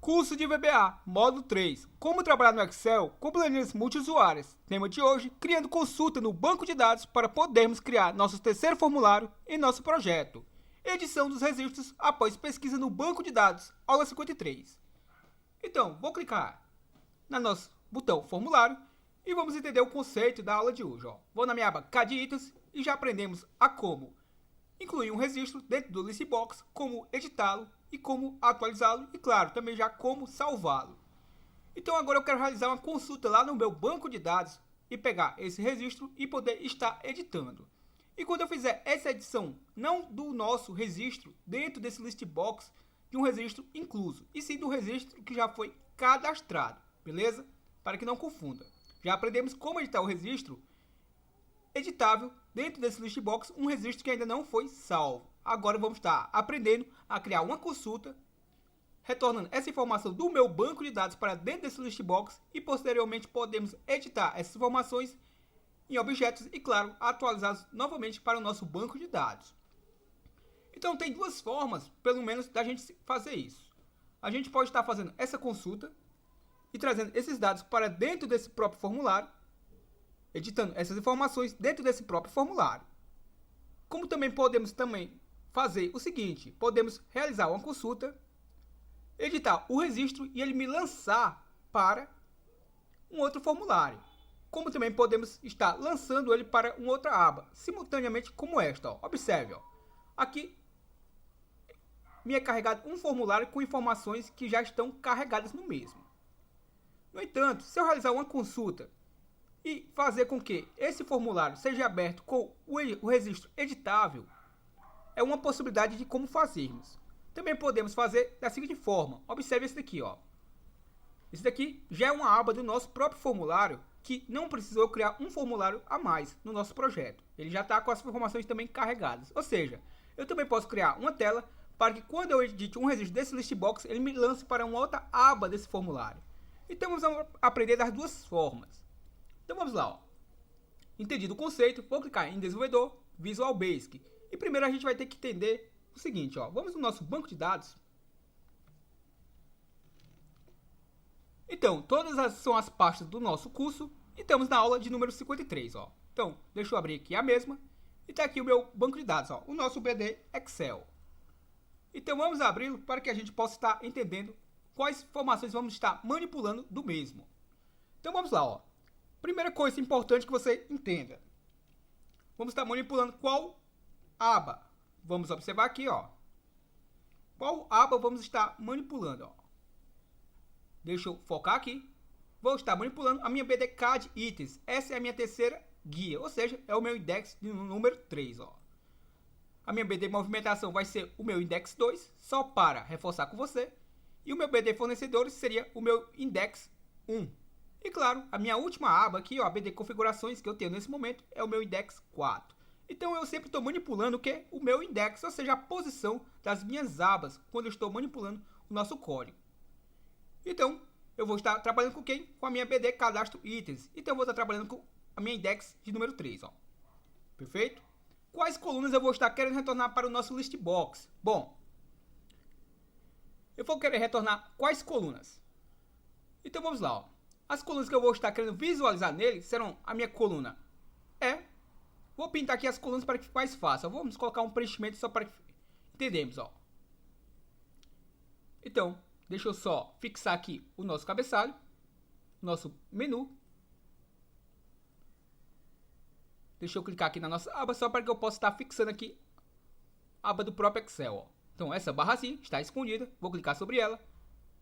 Curso de VBA, módulo 3. Como trabalhar no Excel com planilhas multiusuárias. Tema de hoje, criando consulta no banco de dados para podermos criar nosso terceiro formulário em nosso projeto. Edição dos registros após pesquisa no banco de dados, aula 53. Então, vou clicar no nosso botão formulário e vamos entender o conceito da aula de hoje. Vou na minha aba CAD Itens e já aprendemos a como incluir um registro dentro do Listbox, como editá-lo e como atualizá-lo e, claro, também já como salvá-lo. Então agora eu quero realizar uma consulta lá no meu banco de dados e pegar esse registro e poder estar editando. E quando eu fizer essa edição, não do nosso registro dentro desse Listbox, de um registro incluso, e sim do registro que já foi cadastrado, beleza? Para que não confunda. Já aprendemos como editar o registro editável dentro desse Listbox, um registro que ainda não foi salvo. Agora vamos estar aprendendo a criar uma consulta, retornando essa informação do meu banco de dados para dentro desse Listbox e posteriormente podemos editar essas informações em objetos e, claro, atualizá-los novamente para o nosso banco de dados. Então tem duas formas, pelo menos, da gente fazer isso. A gente pode estar fazendo essa consulta e trazendo esses dados para dentro desse próprio formulário, editando essas informações dentro desse próprio formulário. Como também podemos fazer o seguinte, podemos realizar uma consulta, editar o registro e ele me lançar para um outro formulário. Como também podemos estar lançando ele para uma outra aba, simultaneamente como esta. Observe, aqui me é carregado um formulário com informações que já estão carregadas no mesmo. No entanto, se eu realizar uma consulta e fazer com que esse formulário seja aberto com o registro editável, é uma possibilidade de como fazermos. Também podemos fazer da seguinte forma. Observe esse daqui, Esse daqui já é uma aba do nosso próprio formulário que não precisou criar um formulário a mais no nosso projeto. Ele já está com as informações também carregadas. Ou seja, eu também posso criar uma tela para que quando eu edite um registro desse Listbox, ele me lance para uma outra aba desse formulário. Então vamos aprender das duas formas. Então vamos lá, Entendido o conceito, vou clicar em Desenvolvedor, Visual Basic. E primeiro a gente vai ter que entender o seguinte, Vamos no nosso banco de dados. Então, são as pastas do nosso curso e estamos na aula de número 53, Então, deixa eu abrir aqui a mesma e está aqui o meu banco de dados, o nosso BD Excel. Então vamos abri-lo para que a gente possa estar entendendo quais informações vamos estar manipulando do mesmo. Então vamos lá, Primeira coisa importante que você entenda. Vamos estar manipulando qual aba. Vamos observar aqui, Qual aba vamos estar manipulando, Deixa eu focar aqui. Vou estar manipulando a minha BD CAD Itens. Essa é a minha terceira guia, ou seja, é o meu index de número 3, A minha BD movimentação vai ser o meu index 2, só para reforçar com você. E o meu BD fornecedores seria o meu index 1. E claro, a minha última aba aqui, a BD configurações que eu tenho nesse momento, é o meu index 4. Então eu sempre estou manipulando o que? O meu index, ou seja, a posição das minhas abas quando eu estou manipulando o nosso código. Então, eu vou estar trabalhando com quem? Com a minha BD cadastro itens. Então eu vou estar trabalhando com a minha index de número 3, Perfeito? Quais colunas eu vou estar querendo retornar para o nosso Listbox? Bom, eu vou querer retornar quais colunas? Então vamos lá, As colunas que eu vou estar querendo visualizar nele serão a minha coluna E. Vou pintar aqui as colunas para que fique mais fácil. Vamos colocar um preenchimento só para que entendemos, Então, deixa eu só fixar aqui o nosso cabeçalho, nosso menu. Deixa eu clicar aqui na nossa aba só para que eu possa estar fixando aqui a aba do próprio Excel, Então, essa barrazinha está escondida. Vou clicar sobre ela.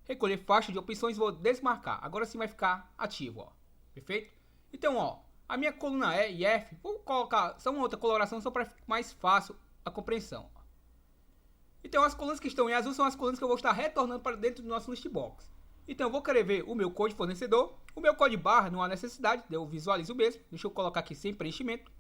Recolher faixa de opções, vou desmarcar. Agora sim vai ficar ativo, Perfeito? Então, a minha coluna E e F, vou colocar só uma outra coloração só para ficar mais fácil a compreensão. Então, as colunas que estão em azul são as colunas que eu vou estar retornando para dentro do nosso Listbox. Então, eu vou querer ver o meu código fornecedor. O meu código barra não há necessidade, eu visualizo mesmo. Deixa eu colocar aqui sem preenchimento.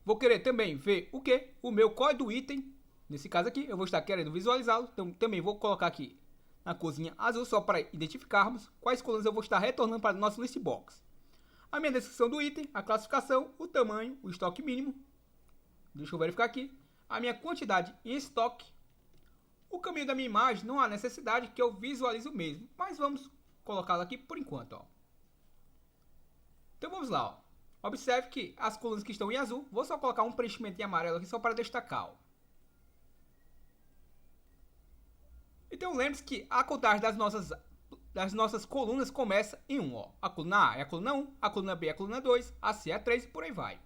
Vou querer também ver o que? O meu código do item. Nesse caso aqui, eu vou estar querendo visualizá-lo. Então, também vou colocar aqui na corzinha azul, só para identificarmos quais colunas eu vou estar retornando para o nosso Listbox. A minha descrição do item, a classificação, o tamanho, o estoque mínimo. Deixa eu verificar aqui. A minha quantidade em estoque, O caminho da minha imagem não há necessidade que eu visualize o mesmo, mas vamos colocá-lo aqui por enquanto, ó. Então vamos lá, ó. Observe que as colunas que estão em azul, vou só colocar um preenchimento em amarelo aqui só para destacar, ó. Então lembre-se que a contagem das nossas colunas começa em 1, ó. A coluna A é a coluna 1, a coluna B é a coluna 2, a C é a 3 e por aí vai.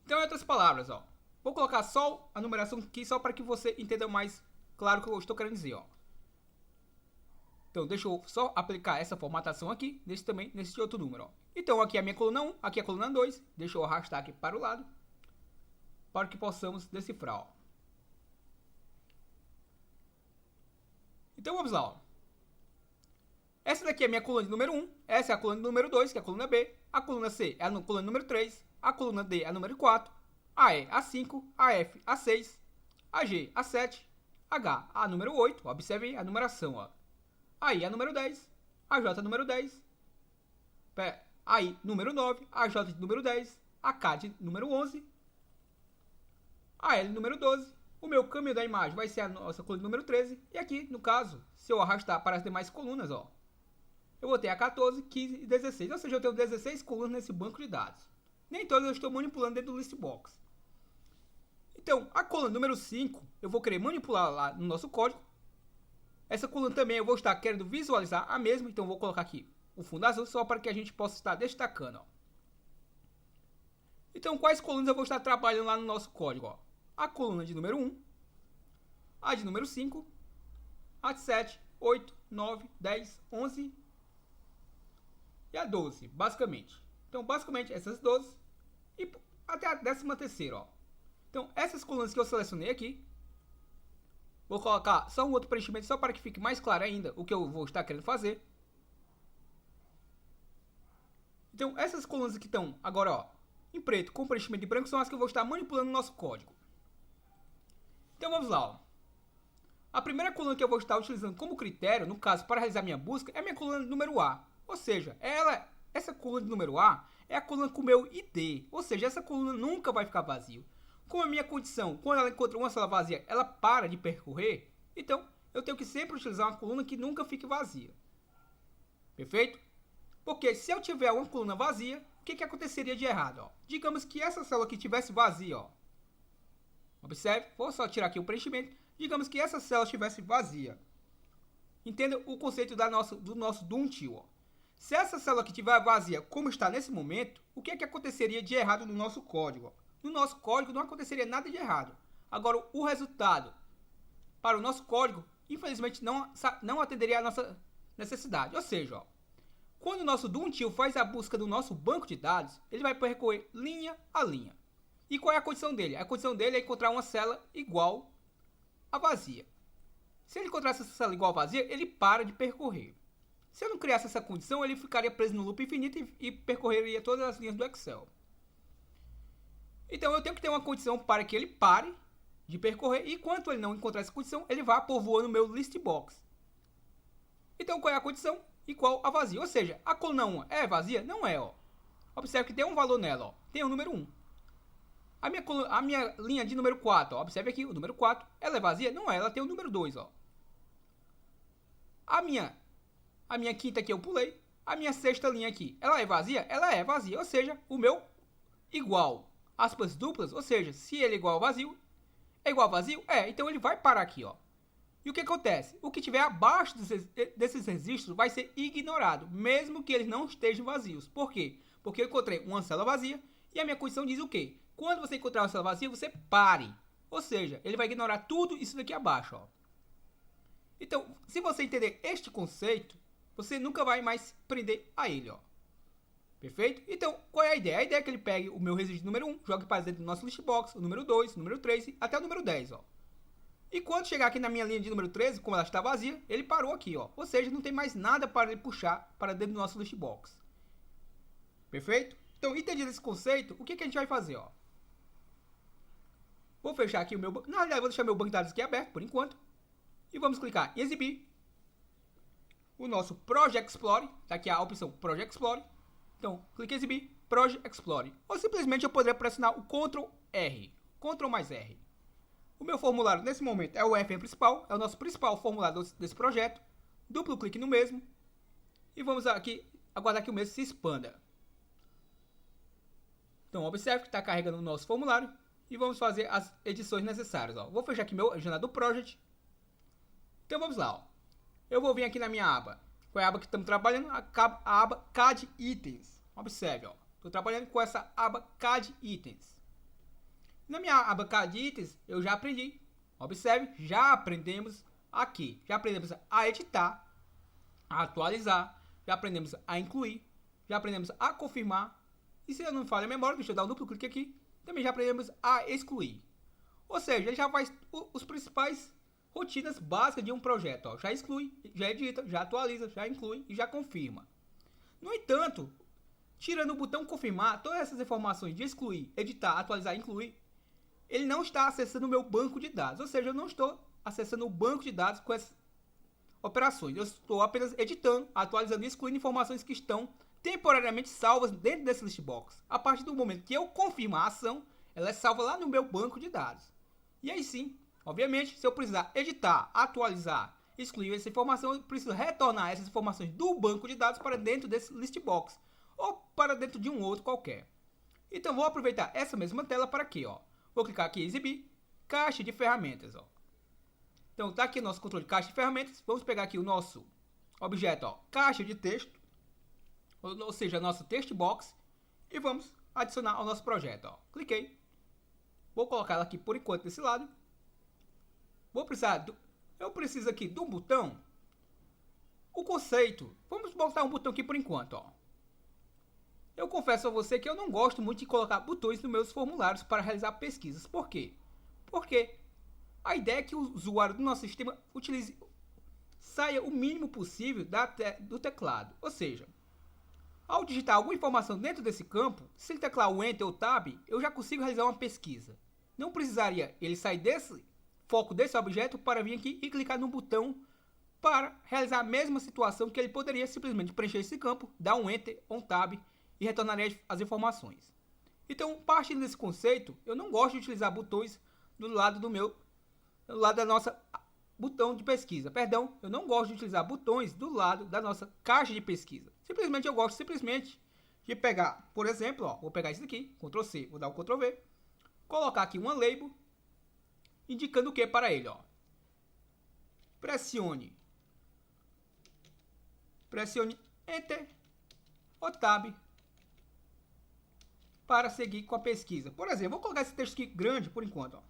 Então, em outras palavras, ó, vou colocar só a numeração aqui só para que você entenda mais claro o que eu estou querendo dizer, ó. Então, deixa eu só aplicar essa formatação aqui, nesse outro número, ó. Então, aqui é a minha coluna 1, aqui é a coluna 2. Deixa eu arrastar aqui para o lado, para que possamos decifrar, ó. Então, vamos lá, ó. Essa daqui é a minha coluna de número 1, essa é a coluna de número 2, que é a coluna B, a coluna C é a coluna número 3, a coluna D é a número 4, a E a 5, a F a 6, a G a 7, H a número 8, observe a numeração, ó. A I a número 10, a J número 10, a I número 9, a J de número 10, a K de número 11, a L número 12, o meu caminho da imagem vai ser a nossa coluna número 13, e aqui, no caso, se eu arrastar para as demais colunas, ó, eu vou ter a 14, 15 e 16, ou seja, eu tenho 16 colunas nesse banco de dados. Nem todas eu estou manipulando dentro do listbox. Então, a coluna número 5, eu vou querer manipular lá no nosso código. Essa coluna também eu vou estar querendo visualizar a mesma, então eu vou colocar aqui o fundo azul só para que a gente possa estar destacando, ó. Então, quais colunas eu vou estar trabalhando lá no nosso código, ó? A coluna de número 1, a de número 5, a de 7, 8, 9, 10, 11 e a 12, basicamente. Então, basicamente, essas 12 e até a 13ª, ó. Então, essas colunas que eu selecionei aqui, vou colocar só um outro preenchimento só para que fique mais claro ainda o que eu vou estar querendo fazer. Então, essas colunas que estão agora, ó, em preto com preenchimento de branco são as que eu vou estar manipulando no nosso código. Então, vamos lá, ó. A primeira coluna que eu vou estar utilizando como critério, no caso, para realizar minha busca, é a minha coluna número A. Ou seja, essa coluna de número A é a coluna com o meu ID. Ou seja, essa coluna nunca vai ficar vazia. Como a minha condição, quando ela encontra uma célula vazia, ela para de percorrer, então eu tenho que sempre utilizar uma coluna que nunca fique vazia. Perfeito? Porque se eu tiver uma coluna vazia, o que aconteceria de errado? Ó? Digamos que essa célula aqui estivesse vazia. Ó. Observe, vou só tirar aqui o preenchimento. Digamos que essa célula estivesse vazia. Entenda o conceito do nosso DOM-TIL. Ó. Se essa célula aqui estiver vazia, como está nesse momento, o que aconteceria de errado no nosso código? Ó? No nosso código não aconteceria nada de errado. Agora, o resultado para o nosso código, infelizmente, não atenderia a nossa necessidade. Ou seja, ó, quando o nosso DOM-TIL faz a busca do nosso banco de dados, ele vai percorrer linha a linha. E qual é a condição dele? A condição dele é encontrar uma célula igual a vazia. Se ele encontrasse essa célula igual a vazia, ele para de percorrer. Se eu não criasse essa condição, ele ficaria preso no loop infinito e percorreria todas as linhas do Excel. Então eu tenho que ter uma condição para que ele pare de percorrer e enquanto ele não encontrar essa condição, ele vá povoando o meu listbox. Então qual é a condição? Igual a vazia. Ou seja, a coluna 1 é vazia? Não é, ó. Observe que tem um valor nela, ó. Tem o número 1. A minha linha de número 4, ó. Observe aqui, o número 4, ela é vazia? Não é, ela tem o número 2, ó. A minha quinta aqui eu pulei. A minha sexta linha aqui, ela é vazia? Ela é vazia. Ou seja, o meu igual, aspas duplas, ou seja, se ele é igual ao vazio, é igual ao vazio? É, então ele vai parar aqui, ó. E o que acontece? O que tiver abaixo desses registros vai ser ignorado, mesmo que eles não estejam vazios. Por quê? Porque eu encontrei uma célula vazia e a minha condição diz o quê? Quando você encontrar uma célula vazia, você pare. Ou seja, ele vai ignorar tudo isso daqui abaixo, ó. Então, se você entender este conceito, você nunca vai mais prender a ele, ó. Perfeito? Então, qual é a ideia? A ideia é que ele pegue o meu registro número 1, jogue para dentro do nosso listbox, o número 2, o número 3 até o número 10, ó. E quando chegar aqui na minha linha de número 13, como ela está vazia, ele parou aqui, ó. Ou seja, não tem mais nada para ele puxar para dentro do nosso listbox. Perfeito? Então, entendido esse conceito, o que a gente vai fazer, ó? Vou fechar aqui o meu... Na realidade, vou deixar meu banco de dados aqui aberto, por enquanto. E vamos clicar em exibir o nosso Project Explorer. Tá aqui a opção Project Explorer. Então, clique em exibir Project Explorer. Ou simplesmente eu poderia pressionar o Ctrl R. Ctrl mais R. O meu formulário nesse momento é o FM principal, é o nosso principal formulário desse projeto. Duplo clique no mesmo e vamos aqui aguardar que o mesmo se expanda. Então observe que está carregando o nosso formulário e vamos fazer as edições necessárias. Ó. Vou fechar aqui meu janela do Project. Então vamos lá. Ó. Eu vou vir aqui na minha aba. Qual é a aba que estamos trabalhando? A aba CAD Itens. Observe, estou trabalhando com essa aba CAD Itens. Na minha aba CAD Itens, eu já aprendi. Observe, já aprendemos aqui. Já aprendemos a editar, a atualizar, já aprendemos a incluir, já aprendemos a confirmar. E se eu não me falha a memória, deixa eu dar um duplo clique aqui. Também já aprendemos a excluir. Ou seja, já faz os principais rotinas básicas de um projeto. Ó. Já exclui, já edita, já atualiza, já inclui e já confirma. No entanto, tirando o botão confirmar, todas essas informações de excluir, editar, atualizar e incluir, ele não está acessando o meu banco de dados. Ou seja, eu não estou acessando o banco de dados com essas operações. Eu estou apenas editando, atualizando e excluindo informações que estão temporariamente salvas dentro desse listbox. A partir do momento que eu confirmar a ação, ela é salva lá no meu banco de dados. E aí sim, obviamente, se eu precisar editar, atualizar, excluir essa informação, eu preciso retornar essas informações do banco de dados para dentro desse listbox ou para dentro de um outro qualquer. Então vou aproveitar essa mesma tela para aqui, ó. Vou clicar aqui em exibir, caixa de ferramentas, ó. Então tá aqui o nosso controle de caixa de ferramentas. Vamos pegar aqui o nosso objeto, ó, caixa de texto, ou seja, nosso text box, e vamos adicionar ao nosso projeto, ó. Cliquei. Vou colocar ela aqui por enquanto desse lado. Eu preciso aqui de um botão. O conceito, vamos botar um botão aqui por enquanto, ó. Eu confesso a você que eu não gosto muito de colocar botões nos meus formulários para realizar pesquisas. Por quê? Porque a ideia é que o usuário do nosso sistema saia o mínimo possível do teclado. Ou seja, ao digitar alguma informação dentro desse campo, se ele teclar o Enter ou Tab, eu já consigo realizar uma pesquisa. Não precisaria ele sair desse foco desse objeto para vir aqui e clicar no botão para realizar a mesma situação que ele poderia simplesmente preencher esse campo, dar um Enter ou um Tab e retornaria as informações. Então, partindo desse conceito, eu não gosto de utilizar botões do lado da nossa botão de pesquisa. Perdão, eu não gosto de utilizar botões do lado da nossa caixa de pesquisa. Eu gosto de pegar, por exemplo, ó, vou pegar isso aqui, Ctrl C, vou dar um Ctrl V, colocar aqui uma label, indicando o que para ele, ó. Pressione Enter ou Tab para seguir com a pesquisa. Por exemplo, vou colocar esse texto aqui grande por enquanto, ó.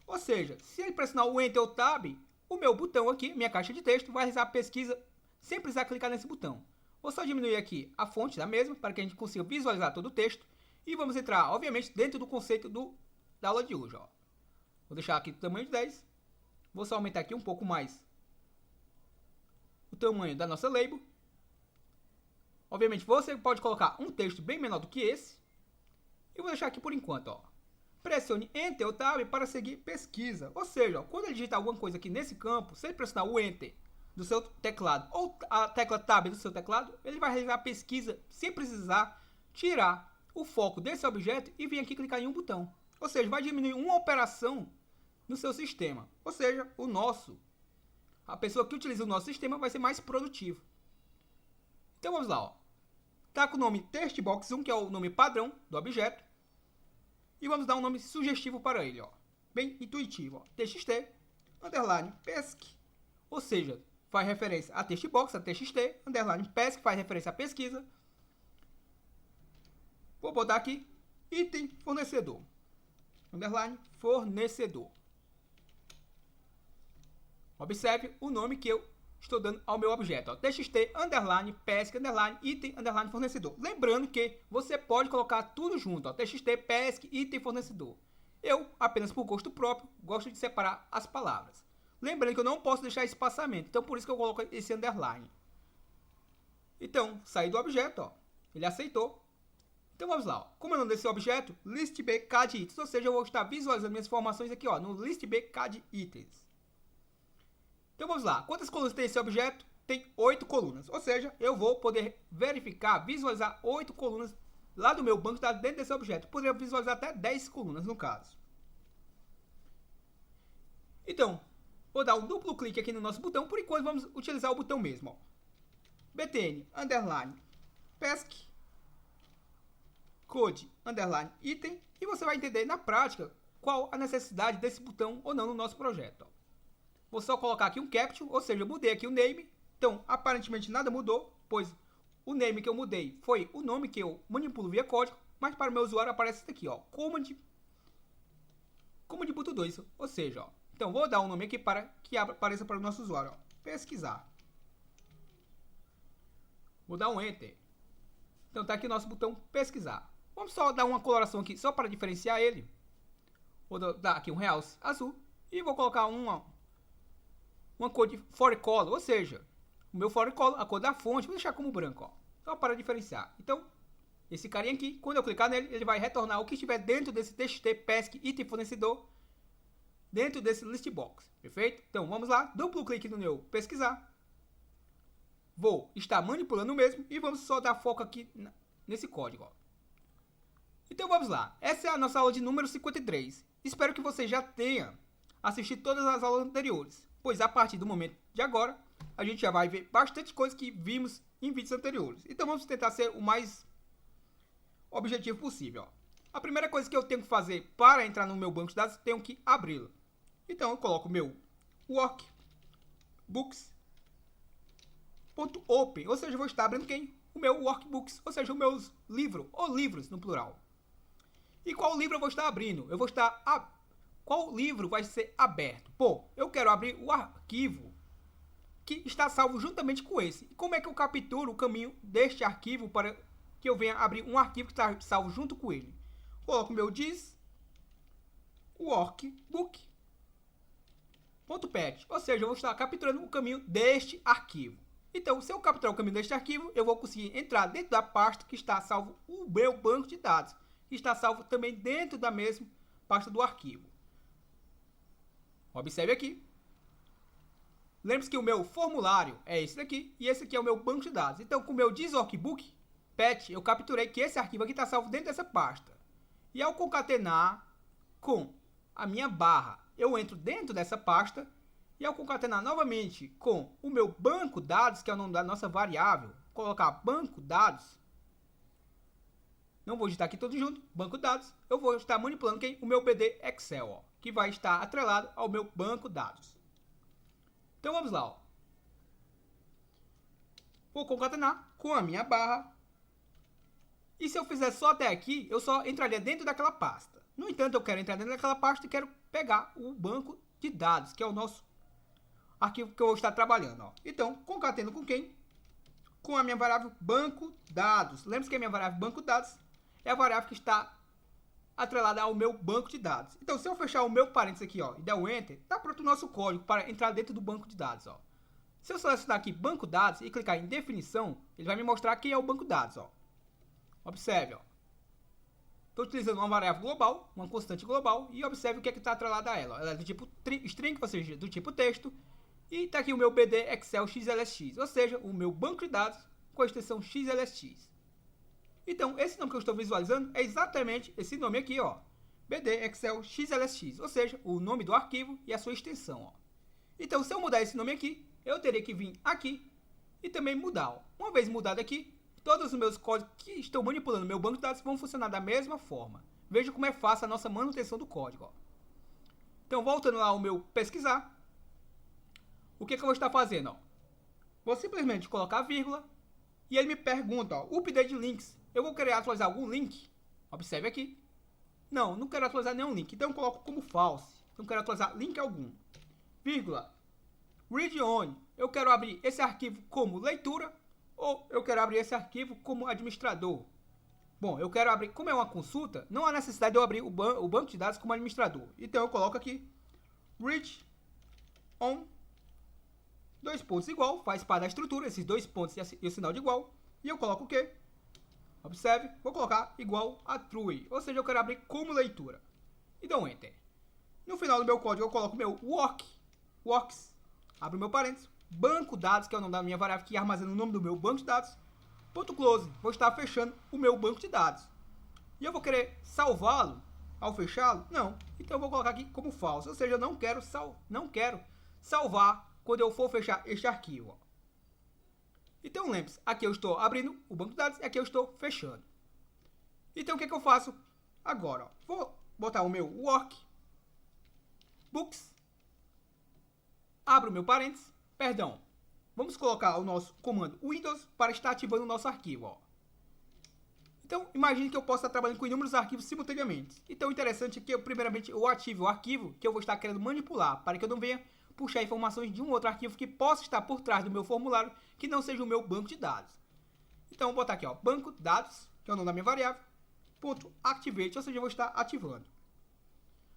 Ou seja, se ele pressionar o Enter ou Tab, o meu botão aqui, minha caixa de texto, vai realizar a pesquisa sem precisar clicar nesse botão. Vou só diminuir aqui a fonte da mesma, para que a gente consiga visualizar todo o texto. E vamos entrar, obviamente, dentro do conceito da aula de hoje. Ó. Vou deixar aqui o tamanho de 10. Vou só aumentar aqui um pouco mais o tamanho da nossa label. Obviamente, você pode colocar um texto bem menor do que esse. E vou deixar aqui por enquanto, ó. Pressione Enter ou Tab para seguir pesquisa. Ou seja, ó, quando ele digitar alguma coisa aqui nesse campo, se ele pressionar o Enter do seu teclado ou a tecla Tab do seu teclado, ele vai realizar a pesquisa sem precisar tirar o foco desse objeto e vir aqui clicar em um botão. Ou seja, vai diminuir uma operação no seu sistema. Ou seja, a pessoa que utiliza o nosso sistema vai ser mais produtivo. Então vamos lá, ó. Tá com o nome TextBox1, que é o nome padrão do objeto. E vamos dar um nome sugestivo para ele, ó. Bem intuitivo, ó. TXT, underline, PESC. Ou seja, faz referência a TextBox, a TXT, underline, PESC, faz referência à pesquisa. Vou botar aqui, item fornecedor, underline, fornecedor. Observe o nome que eu estou dando ao meu objeto, ó. TXT, underline, PESC, underline, item, underline, fornecedor. Lembrando que você pode colocar tudo junto, ó. TXT, PESC, item, fornecedor. Eu, apenas por gosto próprio, gosto de separar as palavras. Lembrando que eu não posso deixar espaçamento, então por isso que eu coloco esse underline. Então, saí do objeto, ó. Ele aceitou. Então vamos lá, ó. Como é o nome desse objeto? ListB CAD Itens, ou seja, eu vou estar visualizando minhas informações aqui, ó, no ListB CAD Itens. Então vamos lá, quantas colunas tem esse objeto? Tem 8 colunas, ou seja, eu vou poder verificar, visualizar 8 colunas lá do meu banco de dados dentro desse objeto. Poderia visualizar até 10 colunas no caso. Então, vou dar um duplo clique aqui no nosso botão. Por enquanto, vamos utilizar o botão mesmo. Ó. btn, underline, pesc, code, underline, item. E você vai entender na prática qual a necessidade desse botão ou não no nosso projeto. Ó. Vou só colocar aqui um caption, ou seja, eu mudei aqui o name. Então, aparentemente nada mudou, pois o name que eu mudei foi o nome que eu manipulo via código. Mas para o meu usuário aparece isso aqui, ó, Command botão 2, ou seja, ó, então vou dar um nome aqui para que apareça para o nosso usuário, ó, pesquisar. Vou dar um Enter. Então tá aqui o nosso botão pesquisar. Vamos só dar uma coloração aqui, só para diferenciar ele. Vou dar aqui um realce azul e vou colocar uma cor de font color, ou seja, o meu font color, a cor da fonte, vou deixar como branco, ó, só para diferenciar. Então, esse carinha aqui, quando eu clicar nele, ele vai retornar o que estiver dentro desse txt pesc item fornecedor dentro desse list box, perfeito? Então vamos lá, duplo clique no meu pesquisar. Vou estar manipulando o mesmo e vamos só dar foco aqui nesse código. Ó. Então vamos lá, essa é a nossa aula de número 53. Espero que você já tenha assistido todas as aulas anteriores, pois a partir do momento de agora, a gente já vai ver bastante coisa que vimos em vídeos anteriores. Então vamos tentar ser o mais objetivo possível. Ó. A primeira coisa que eu tenho que fazer para entrar no meu banco de dados, tenho que abri-lo. Então eu coloco o meu workbooks.open, ou seja, eu vou estar abrindo quem? O meu workbooks, ou seja, os meus livros, ou livros no plural. E qual livro eu vou estar abrindo? Eu vou estar... Qual livro vai ser aberto? Pô, eu quero abrir o arquivo que está salvo juntamente com esse. E como é que eu capturo o caminho deste arquivo para que eu venha abrir um arquivo que está salvo junto com ele? Coloco o meu diz workbook.pet, ou seja, eu vou estar capturando o caminho deste arquivo. Então, se eu capturar o caminho deste arquivo, eu vou conseguir entrar dentro da pasta que está salvo o meu banco de dados, que está salvo também dentro da mesma pasta do arquivo. Observe aqui. Lembre-se que o meu formulário é esse daqui e esse aqui é o meu banco de dados. Então, com o meu diz workbook.pet, eu capturei que esse arquivo aqui está salvo dentro dessa pasta. E ao concatenar com a minha barra, eu entro dentro dessa pasta. E ao concatenar novamente com o meu banco dados, que é o nome da nossa variável, colocar banco dados, não vou digitar aqui tudo junto, banco dados, eu vou estar manipulando quem? O meu BD Excel, ó, que vai estar atrelado ao meu banco dados. Então vamos lá, ó. Vou concatenar com a minha barra. E se eu fizer só até aqui, eu só entraria dentro daquela pasta. No entanto, eu quero entrar dentro daquela pasta e quero pegar o banco de dados, que é o nosso arquivo que eu vou estar trabalhando. Ó. Então, concateno com quem? Com a minha variável banco dados. Lembre-se que a minha variável banco dados é a variável que está atrelada ao meu banco de dados. Então, se eu fechar o meu parênteses aqui, ó, e der um Enter, está pronto o nosso código para entrar dentro do banco de dados. Ó. Se eu selecionar aqui banco dados e clicar em definição, ele vai me mostrar quem é o banco de dados. Ó. Observe, ó. Estou utilizando uma variável global, uma constante global, e observe o que é que está atrelada a ela. Ela é do tipo string, ou seja, do tipo texto, e está aqui o meu BD Excel XLSX, ou seja, o meu banco de dados com a extensão XLSX. Então, esse nome que eu estou visualizando é exatamente esse nome aqui, ó, BD Excel XLSX, ou seja, o nome do arquivo e a sua extensão. Ó. Então, se eu mudar esse nome aqui, eu teria que vir aqui e também mudar. Ó. Uma vez mudado aqui, todos os meus códigos que estão manipulando meu banco de dados vão funcionar da mesma forma. Veja como é fácil a nossa manutenção do código. Ó. Então, voltando lá ao meu pesquisar, o que eu vou estar fazendo? Ó? Vou simplesmente colocar vírgula e ele me pergunta, ó, update links. Eu vou querer atualizar algum link? Observe aqui. Não, não quero atualizar nenhum link. Então, eu coloco como false. Não quero atualizar link algum. Vírgula. Read only. Eu quero abrir esse arquivo como leitura ou eu quero abrir esse arquivo como administrador. Bom, eu quero abrir, como é uma consulta, não há necessidade de eu abrir o banco de dados como administrador. Então eu coloco aqui, read on, dois pontos igual, faz parte da estrutura, esses dois pontos e o sinal de igual. E eu coloco o quê? Observe, vou colocar igual a true, ou seja, eu quero abrir como leitura. E dou um enter. No final do meu código eu coloco o meu works, abro o meu parênteses, banco dados, que é o nome da minha variável que armazena o nome do meu banco de dados, ponto close, vou estar fechando o meu banco de dados. E eu vou querer salvá-lo ao fechá-lo? Não. Então eu vou colocar aqui como falso, ou seja, eu não quero salvar quando eu for fechar este arquivo. Ó. Então lembre-se, aqui eu estou abrindo o banco de dados e aqui eu estou fechando. Então o que eu faço agora? Ó? Vou botar o meu workbooks, abro o meu parênteses, perdão, vamos colocar o nosso comando Windows para estar ativando o nosso arquivo. Ó. Então, imagine que eu posso estar trabalhando com inúmeros arquivos simultaneamente. Então, o interessante é que primeiramente, eu ative o arquivo que eu vou estar querendo manipular, para que eu não venha puxar informações de um outro arquivo que possa estar por trás do meu formulário, que não seja o meu banco de dados. Então, vou botar aqui, ó, banco dados, que é o nome da minha variável, ponto activate, ou seja, eu vou estar ativando.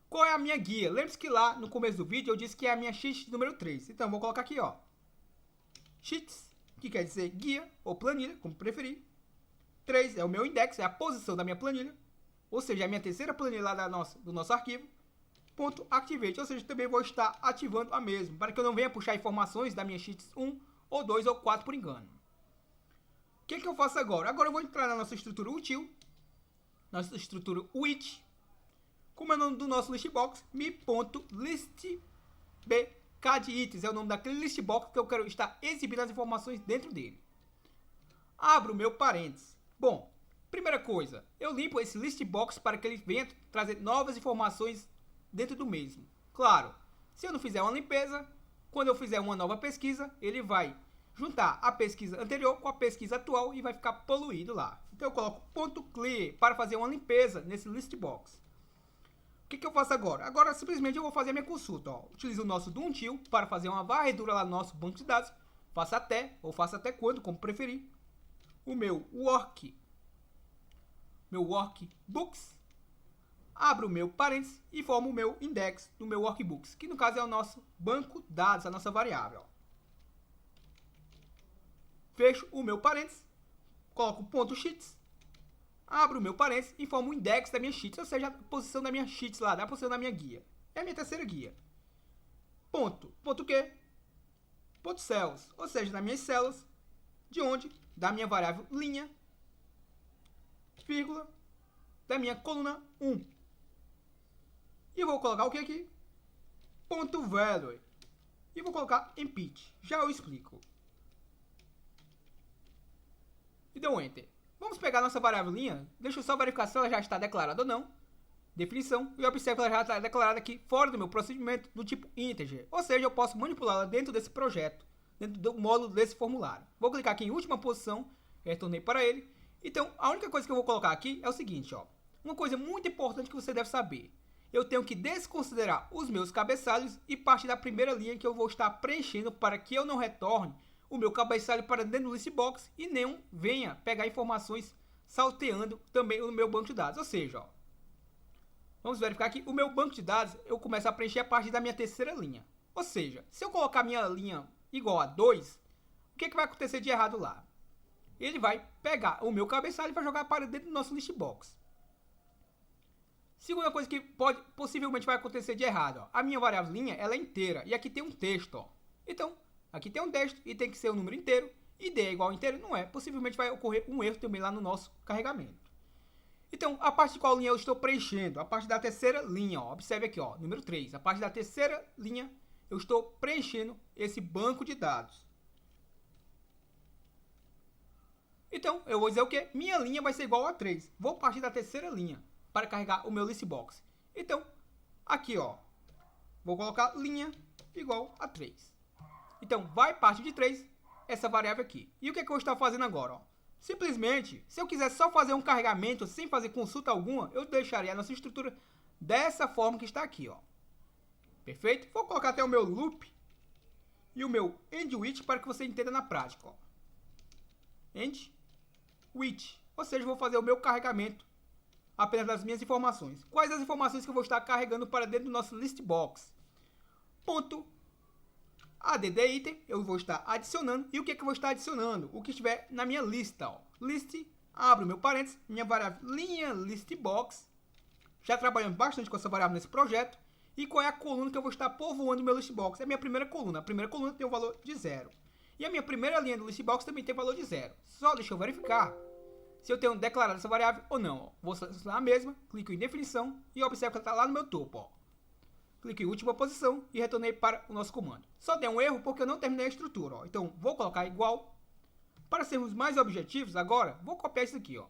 Qual é a minha guia? Lembre-se que lá no começo do vídeo eu disse que é a minha sheet número 3. Então, vou colocar aqui, ó, sheets, que quer dizer guia ou planilha, como preferir. 3 é o meu index, é a posição da minha planilha, ou seja, é a minha terceira planilha lá do nosso arquivo, ponto activate, ou seja, também vou estar ativando a mesma, para que eu não venha puxar informações da minha sheets 1, ou 2, ou 4 por engano. O que eu faço agora? Agora eu vou entrar na nossa estrutura util, nossa estrutura with, como é o nome do nosso listbox, mi.listbkditens, é o nome daquele listbox que eu quero estar exibindo as informações dentro dele. Abro o meu parênteses. Bom, primeira coisa, eu limpo esse listbox para que ele venha trazer novas informações dentro do mesmo. Claro, se eu não fizer uma limpeza, quando eu fizer uma nova pesquisa, ele vai juntar a pesquisa anterior com a pesquisa atual e vai ficar poluído lá. Então eu coloco ponto .clear para fazer uma limpeza nesse listbox. O que eu faço agora? Agora simplesmente eu vou fazer a minha consulta. Ó. Utilizo o nosso DONTIL para fazer uma varredura lá no nosso banco de dados. Faça até, ou faça até quando, como preferir. O meu workbooks, abro o meu parênteses e formo o meu index do meu workbooks, que no caso é o nosso banco de dados, a nossa variável. Fecho o meu parênteses, coloco ponto sheets, abro o meu parênteses e formo o index da minha sheets, ou seja, a posição da minha sheets lá, a posição da minha guia. É a minha terceira guia. Ponto quê? Ponto cells, ou seja, nas minhas células, de onde? Da minha variável linha, vírgula, da minha coluna 1. E vou colocar o que aqui? Ponto value. E vou colocar empty. Já eu explico. E deu um enter. Vamos pegar nossa variável linha. Deixa eu só verificar se ela já está declarada ou não. Definição. E observe que ela já está declarada aqui fora do meu procedimento do tipo integer. Ou seja, eu posso manipulá-la dentro desse projeto, dentro do módulo desse formulário. Vou clicar aqui em última posição, retornei para ele. Então, a única coisa que eu vou colocar aqui é o seguinte, ó. Uma coisa muito importante que você deve saber. Eu tenho que desconsiderar os meus cabeçalhos e partir da primeira linha que eu vou estar preenchendo para que eu não retorne o meu cabeçalho para dentro do listbox e nem venha pegar informações salteando também no meu banco de dados. Ou seja, ó, vamos verificar aqui, o meu banco de dados eu começo a preencher a partir da minha terceira linha. Ou seja, se eu colocar minha linha igual a 2, o que vai acontecer de errado lá? Ele vai pegar o meu cabeçalho e vai jogar para dentro do nosso listbox. Segunda coisa que possivelmente vai acontecer de errado, ó, a minha variável linha ela é inteira e aqui tem um texto. Ó. Então, aqui tem um texto e tem que ser um número inteiro e D é igual a inteiro, não é. Possivelmente vai ocorrer um erro também lá no nosso carregamento. Então, a parte de qual linha eu estou preenchendo? A parte da terceira linha, ó. Observe aqui, ó, número 3. A parte da terceira linha eu estou preenchendo esse banco de dados. Então, eu vou dizer o quê? Minha linha vai ser igual a 3. Vou partir da terceira linha para carregar o meu listbox. Então, aqui, ó, vou colocar linha igual a 3. Então, vai partir de 3 essa variável aqui. E o que eu estou fazendo agora? Ó? Simplesmente, se eu quiser só fazer um carregamento sem fazer consulta alguma, eu deixaria a nossa estrutura dessa forma que está aqui, ó. Perfeito? Vou colocar até o meu loop e o meu end with para que você entenda na prática. Ó. End with, ou seja, vou fazer o meu carregamento apenas das minhas informações. Quais as informações que eu vou estar carregando para dentro do nosso listbox? Ponto add item, eu vou estar adicionando. E o que eu vou estar adicionando? O que estiver na minha lista. Ó. List, abro meu parênteses, minha variável linha listbox. Já trabalhamos bastante com essa variável nesse projeto. E qual é a coluna que eu vou estar povoando o meu listbox? É a minha primeira coluna. A primeira coluna tem o valor de 0. E a minha primeira linha do listbox também tem valor de 0. Só deixa eu verificar se eu tenho declarado essa variável ou não. Ó. Vou selecionar a mesma, clico em definição e observo que ela está lá no meu topo. Ó. Clique em última posição e retornei para o nosso comando. Só deu um erro porque eu não terminei a estrutura. Ó. Então, vou colocar igual. Para sermos mais objetivos, agora, vou copiar isso aqui. Ó. Vou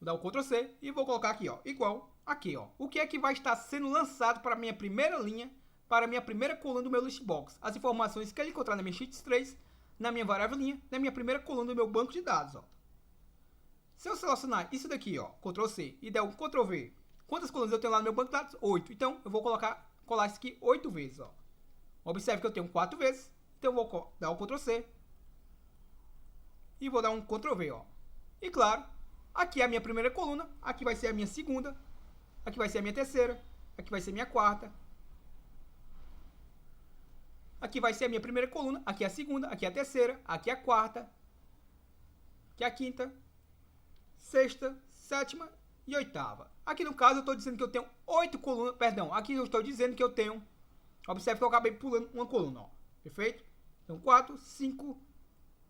dar o Ctrl C e vou colocar aqui, ó, igual aqui. Ó. O que é que vai estar sendo lançado para a minha primeira linha, para a minha primeira coluna do meu listbox? As informações que ele encontrar na minha sheet 3, na minha variável linha, na minha primeira coluna do meu banco de dados. Ó. Se eu selecionar isso daqui, ó, Ctrl C, e der um Ctrl V, quantas colunas eu tenho lá no meu banco de dados? 8. Então, eu vou colar isso aqui 8 vezes. Ó. Observe que eu tenho 4 vezes. Então, eu vou dar um Ctrl C. E vou dar um Ctrl V. Ó. E, claro, aqui é a minha primeira coluna. Aqui vai ser a minha segunda. Aqui vai ser a minha terceira. Aqui vai ser a minha quarta. Aqui vai ser a minha primeira coluna. Aqui é a segunda. Aqui é a terceira. Aqui é a quarta. Aqui é a quinta. Sexta, sétima e oitava. Aqui no caso eu estou dizendo que eu tenho 8 colunas, perdão, aqui eu estou dizendo que eu tenho, observe que eu acabei pulando uma coluna, ó, perfeito? Então 4, 5,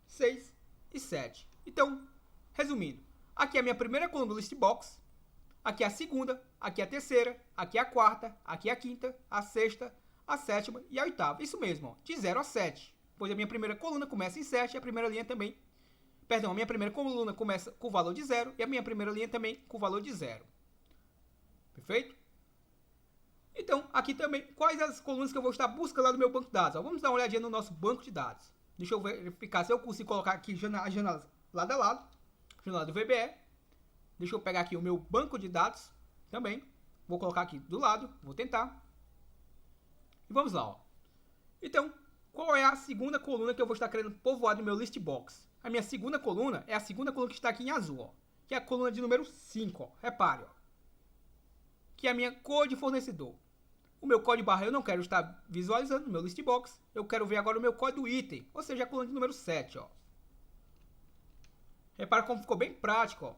6 e 7. Então, resumindo, aqui é a minha primeira coluna do listbox, aqui é a segunda, aqui é a terceira, aqui é a quarta, aqui é a quinta, a sexta, a sétima e a oitava. Isso mesmo, ó, de 0 a 7, pois a minha primeira coluna começa em 7 e a primeira linha também. Perdão, a minha primeira coluna começa com o valor de 0 e a minha primeira linha também com o valor de 0. Perfeito? Então, aqui também, quais as colunas que eu vou estar buscando lá no meu banco de dados? Ó, vamos dar uma olhadinha no nosso banco de dados. Deixa eu verificar se eu consigo colocar aqui as janelas lado a lado. Janela do VBE. Deixa eu pegar aqui o meu banco de dados também. Vou colocar aqui do lado, vou tentar. E vamos lá. Ó. Então, qual é a segunda coluna que eu vou estar querendo povoar no meu listbox? A minha segunda coluna é a segunda coluna que está aqui em azul, ó, que é a coluna de número 5, ó, repare, ó, que é a minha cor de fornecedor. O meu código barra eu não quero estar visualizando no meu listbox, eu quero ver agora o meu código item, ou seja, a coluna de número 7. Ó. Repare como ficou bem prático, ó,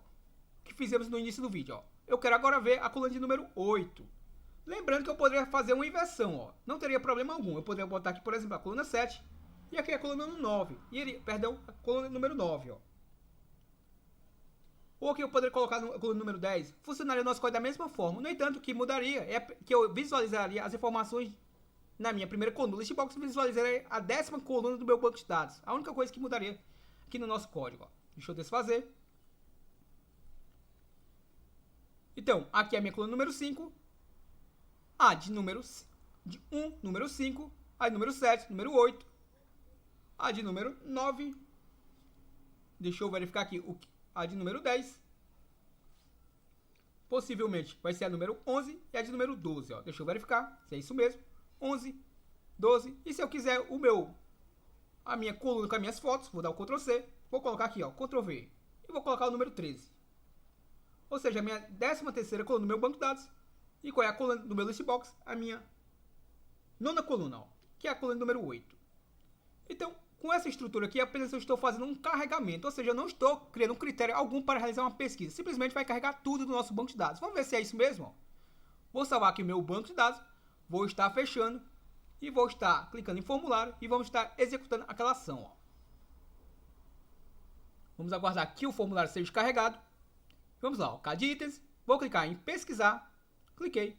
que fizemos no início do vídeo. Ó. Eu quero agora ver a coluna de número 8. Lembrando que eu poderia fazer uma inversão, ó, não teria problema algum. Eu poderia botar aqui, por exemplo, a coluna 7. E aqui é a coluna 9. Perdão, a coluna número 9. Ó. Ou aqui eu poderia colocar a coluna número 10. Funcionaria o nosso código da mesma forma. No entanto, o que mudaria é que eu visualizaria as informações na minha primeira coluna do listbox. Visualizaria a 10ª coluna do meu banco de dados. A única coisa que mudaria aqui no nosso código. Ó. Deixa eu desfazer. Então, aqui é a minha coluna número 5. A de 1, número 5. A de número 7, número 8. A de número 9. Deixa eu verificar aqui a de número 10. Possivelmente vai ser a número 11 e a de número 12. Ó. Deixa eu verificar se é isso mesmo. 11, 12. E se eu quiser a minha coluna com as minhas fotos, vou dar o Ctrl C. Vou colocar aqui, ó, Ctrl V. E vou colocar o número 13. Ou seja, a minha 13ª coluna do meu banco de dados. E qual é a coluna do meu listbox? A minha 9ª coluna, ó, que é a coluna número 8. Então, com essa estrutura aqui, apenas eu estou fazendo um carregamento, ou seja, eu não estou criando um critério algum para realizar uma pesquisa. Simplesmente vai carregar tudo do nosso banco de dados. Vamos ver se é isso mesmo. Ó. Vou salvar aqui o meu banco de dados, vou estar fechando e vou estar clicando em formulário e vamos estar executando aquela ação. Ó. Vamos aguardar que o formulário seja carregado. Vamos lá, ó, CAD itens, vou clicar em pesquisar, cliquei.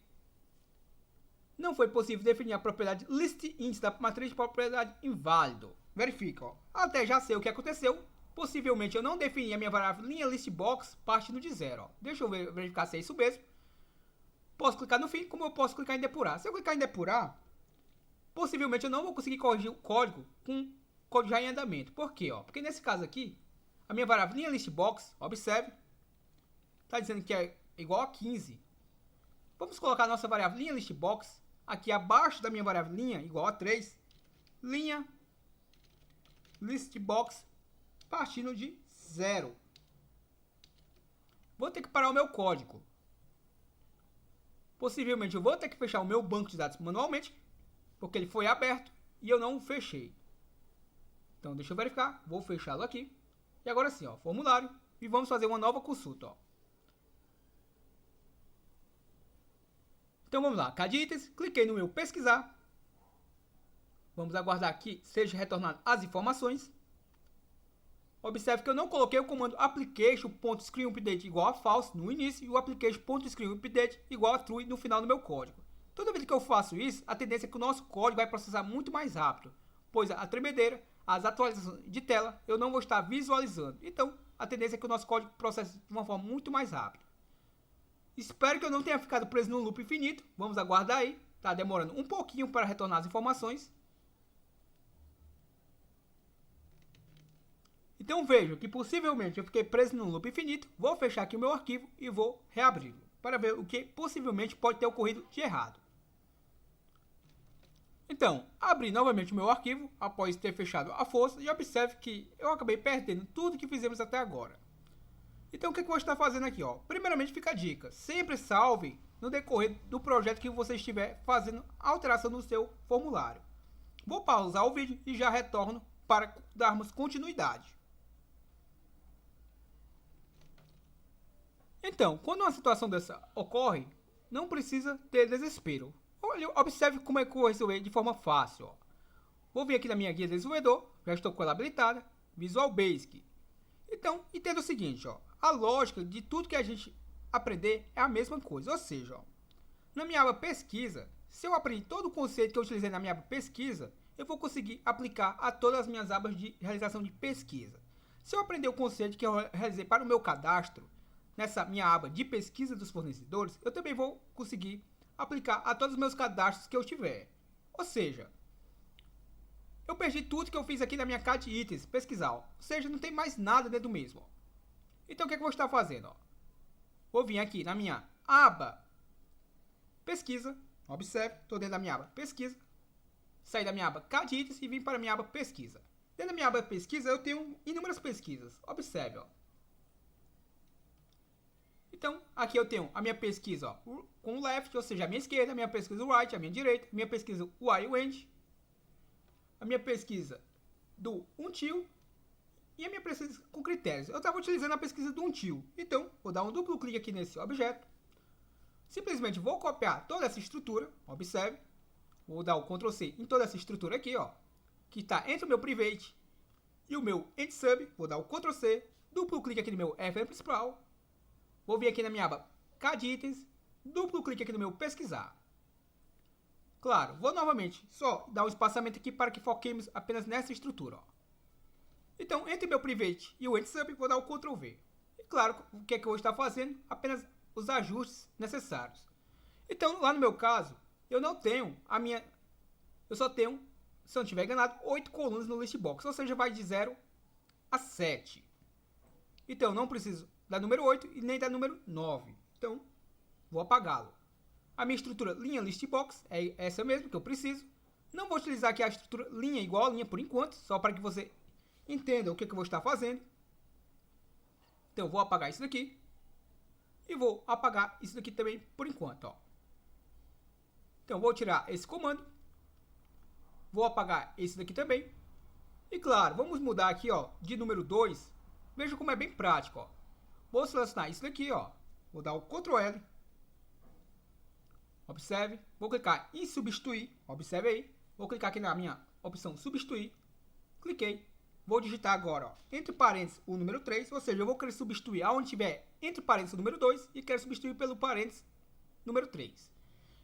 Não foi possível definir a propriedade listInt da matriz de propriedade inválido. Verifica, ó. Até já sei o que aconteceu. Possivelmente eu não defini a minha variável linha listbox partindo de 0. Ó. Deixa eu verificar se é isso mesmo. Posso clicar no fim, como eu posso clicar em depurar. Se eu clicar em depurar, possivelmente eu não vou conseguir corrigir o código com código já em andamento. Por quê? Ó? Porque nesse caso aqui, a minha variável linha listbox, observe, está dizendo que é igual a 15. Vamos colocar a nossa variável linha listbox aqui abaixo da minha variável linha igual a 3. Linha listbox partindo de 0. Vou ter que parar o meu código. Possivelmente eu vou ter que fechar o meu banco de dados manualmente, porque ele foi aberto e eu não o fechei. Então deixa eu verificar, vou fechá-lo aqui. E agora sim, ó, formulário, e vamos fazer uma nova consulta. Ó. Então vamos lá, CAD itens, cliquei no meu pesquisar. Vamos aguardar que seja retornado as informações. Observe que eu não coloquei o comando application.screenUpdate igual a false no início e o application.screenUpdate igual a true no final do meu código. Toda vez que eu faço isso, a tendência é que o nosso código vai processar muito mais rápido, pois a tremedeira, as atualizações de tela, eu não vou estar visualizando. Então, a tendência é que o nosso código processe de uma forma muito mais rápida. Espero que eu não tenha ficado preso num loop infinito. Vamos aguardar aí. Tá demorando um pouquinho para retornar as informações. Então vejo que possivelmente eu fiquei preso num loop infinito. Vou fechar aqui o meu arquivo e vou reabri-lo para ver o que possivelmente pode ter ocorrido de errado. Então, abri novamente o meu arquivo após ter fechado a força e observe que eu acabei perdendo tudo que fizemos até agora. Então o que eu vou estar fazendo aqui? Primeiramente fica a dica, sempre salve no decorrer do projeto que você estiver fazendo alteração no seu formulário. Vou pausar o vídeo e já retorno para darmos continuidade. Então, quando uma situação dessa ocorre, não precisa ter desespero. Olha, observe como é que eu vou resolver de forma fácil. Vou vir aqui na minha guia de desenvolvedor, já estou com ela habilitada, Visual Basic. Então, entenda o seguinte, a lógica de tudo que a gente aprender é a mesma coisa, ou seja, na minha aba pesquisa, se eu aprendi todo o conceito que eu utilizei na minha aba pesquisa, eu vou conseguir aplicar a todas as minhas abas de realização de pesquisa. Se eu aprender o conceito que eu realizei para o meu cadastro, nessa minha aba de pesquisa dos fornecedores, eu também vou conseguir aplicar a todos os meus cadastros que eu tiver. Ou seja, eu perdi tudo que eu fiz aqui na minha caixa de itens, pesquisar. Ou seja, não tem mais nada dentro do mesmo. Então o que eu vou estar fazendo? Vou vir aqui na minha aba pesquisa. Observe, estou dentro da minha aba pesquisa. Sair da minha aba caixa de itens e vim para a minha aba pesquisa. Dentro da minha aba pesquisa eu tenho inúmeras pesquisas. Observe, Então, aqui eu tenho a minha pesquisa com o left, ou seja, a minha esquerda, a minha pesquisa right, a minha direita, a minha pesquisa while end, a minha pesquisa do until e a minha pesquisa com critérios. Eu estava utilizando a pesquisa do until, então vou dar um duplo clique aqui nesse objeto, simplesmente vou copiar toda essa estrutura, observe, vou dar o Ctrl C em toda essa estrutura aqui, que está entre o meu private e o meu end sub, vou dar o Ctrl C, duplo clique aqui no meu FN principal, vou vir aqui na minha aba CAD itens, duplo clique aqui no meu pesquisar. Claro, vou novamente só dar um espaçamento aqui para que foquemos apenas nessa estrutura. Então, entre meu private e o end sub, vou dar o Ctrl V. E claro, o que é que eu vou estar fazendo? Apenas os ajustes necessários. Então, lá no meu caso, eu não tenho a minha... Eu só tenho, se eu não estiver enganado, 8 colunas no list box, ou seja, vai de 0 a 7. Então, não preciso da número 8 e nem da número 9. Então, vou apagá-lo. A minha estrutura linha list box é essa mesmo que eu preciso. Não vou utilizar aqui a estrutura linha igual a linha por enquanto, só para que você entenda o que eu vou estar fazendo. Então, eu vou apagar isso daqui. E vou apagar isso daqui também por enquanto. Então, vou tirar esse comando. Vou apagar esse daqui também. E claro, vamos mudar aqui de número 2. Veja como é bem prático. Vou selecionar isso daqui, vou dar o Ctrl L, observe, vou clicar em substituir, observe aí, vou clicar aqui na minha opção substituir, cliquei, vou digitar agora, entre parênteses o número 3, ou seja, eu vou querer substituir aonde tiver entre parênteses o número 2 e quero substituir pelo parênteses número 3.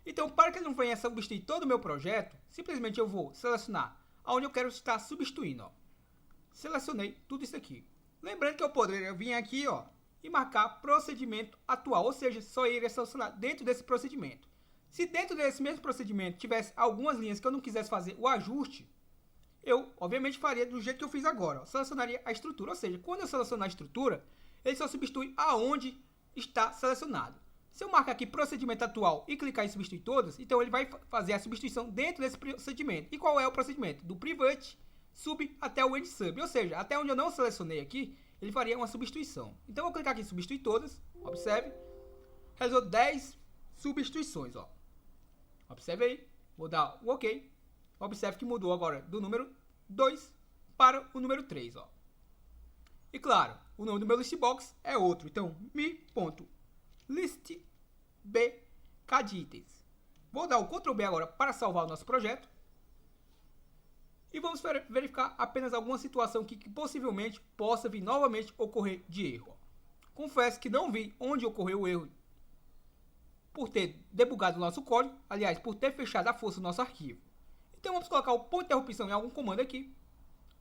Então, para que ele não venha substituir todo o meu projeto, simplesmente eu vou selecionar aonde eu quero estar substituindo, Selecionei tudo isso aqui. Lembrando que eu poderia vir aqui, e marcar procedimento atual, ou seja, só iria selecionar dentro desse procedimento. Se dentro desse mesmo procedimento tivesse algumas linhas que eu não quisesse fazer o ajuste, eu, obviamente, faria do jeito que eu fiz agora. Selecionaria a estrutura, ou seja, quando eu selecionar a estrutura, ele só substitui aonde está selecionado. Se eu marcar aqui procedimento atual e clicar em substituir todas, então ele vai fazer a substituição dentro desse procedimento. E qual é o procedimento? Do private sub até o end sub, ou seja, até onde eu não selecionei aqui, ele faria uma substituição. Então, eu vou clicar aqui em substituir todas, observe, realizou 10 substituições, Observe aí, vou dar o OK, observe que mudou agora do número 2 para o número 3, E claro, o nome do meu listbox é outro, então, mi.listb CAD itens. Vou dar o Ctrl B agora para salvar o nosso projeto. E vamos verificar apenas alguma situação que possivelmente possa vir novamente ocorrer de erro. Confesso que não vi onde ocorreu o erro por ter debugado o nosso código, aliás, por ter fechado à força o nosso arquivo. Então vamos colocar o ponto de interrupção em algum comando aqui,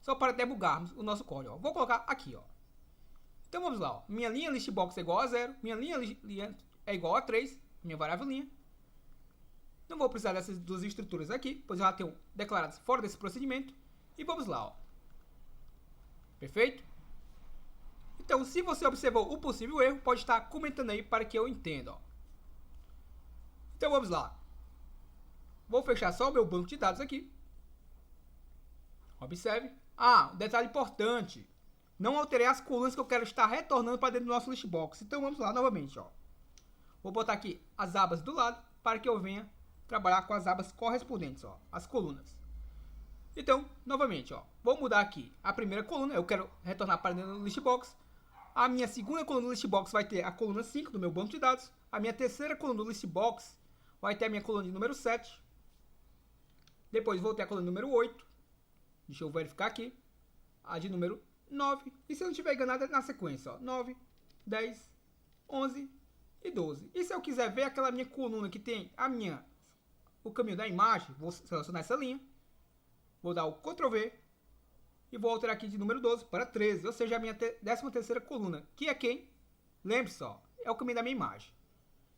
só para debugarmos o nosso código. Ó. Vou colocar aqui, ó. Então vamos lá, ó. Minha linha listbox é igual a 0, minha linha é igual a 3, minha variável linha. Não vou precisar dessas duas estruturas aqui, pois eu já tenho declaradas fora desse procedimento. E vamos lá, ó. Perfeito? Então, se você observou o possível erro, pode estar comentando aí para que eu entenda, ó. Então vamos lá. Vou fechar só o meu banco de dados aqui. Observe. Um detalhe importante. Não alterei as colunas que eu quero estar retornando para dentro do nosso listbox. Então vamos lá novamente, ó. Vou botar aqui as abas do lado para que eu venha trabalhar com as abas correspondentes, ó, as colunas. Então, novamente, ó, vou mudar aqui a primeira coluna, eu quero retornar para dentro do listbox. A minha segunda coluna do listbox vai ter a coluna 5 do meu banco de dados. A minha terceira coluna do listbox vai ter a minha coluna de número 7. Depois vou ter a coluna número 8. Deixa eu verificar aqui. A de número 9. E se eu não tiver enganado, é na sequência, ó, 9, 10, 11 e 12. E se eu quiser ver aquela minha coluna que tem o caminho da imagem, vou selecionar essa linha. Vou dar o Ctrl V. E vou alterar aqui de número 12 para 13. Ou seja, a minha 13ª coluna. Que é quem? Lembre-se, ó, é o caminho da minha imagem.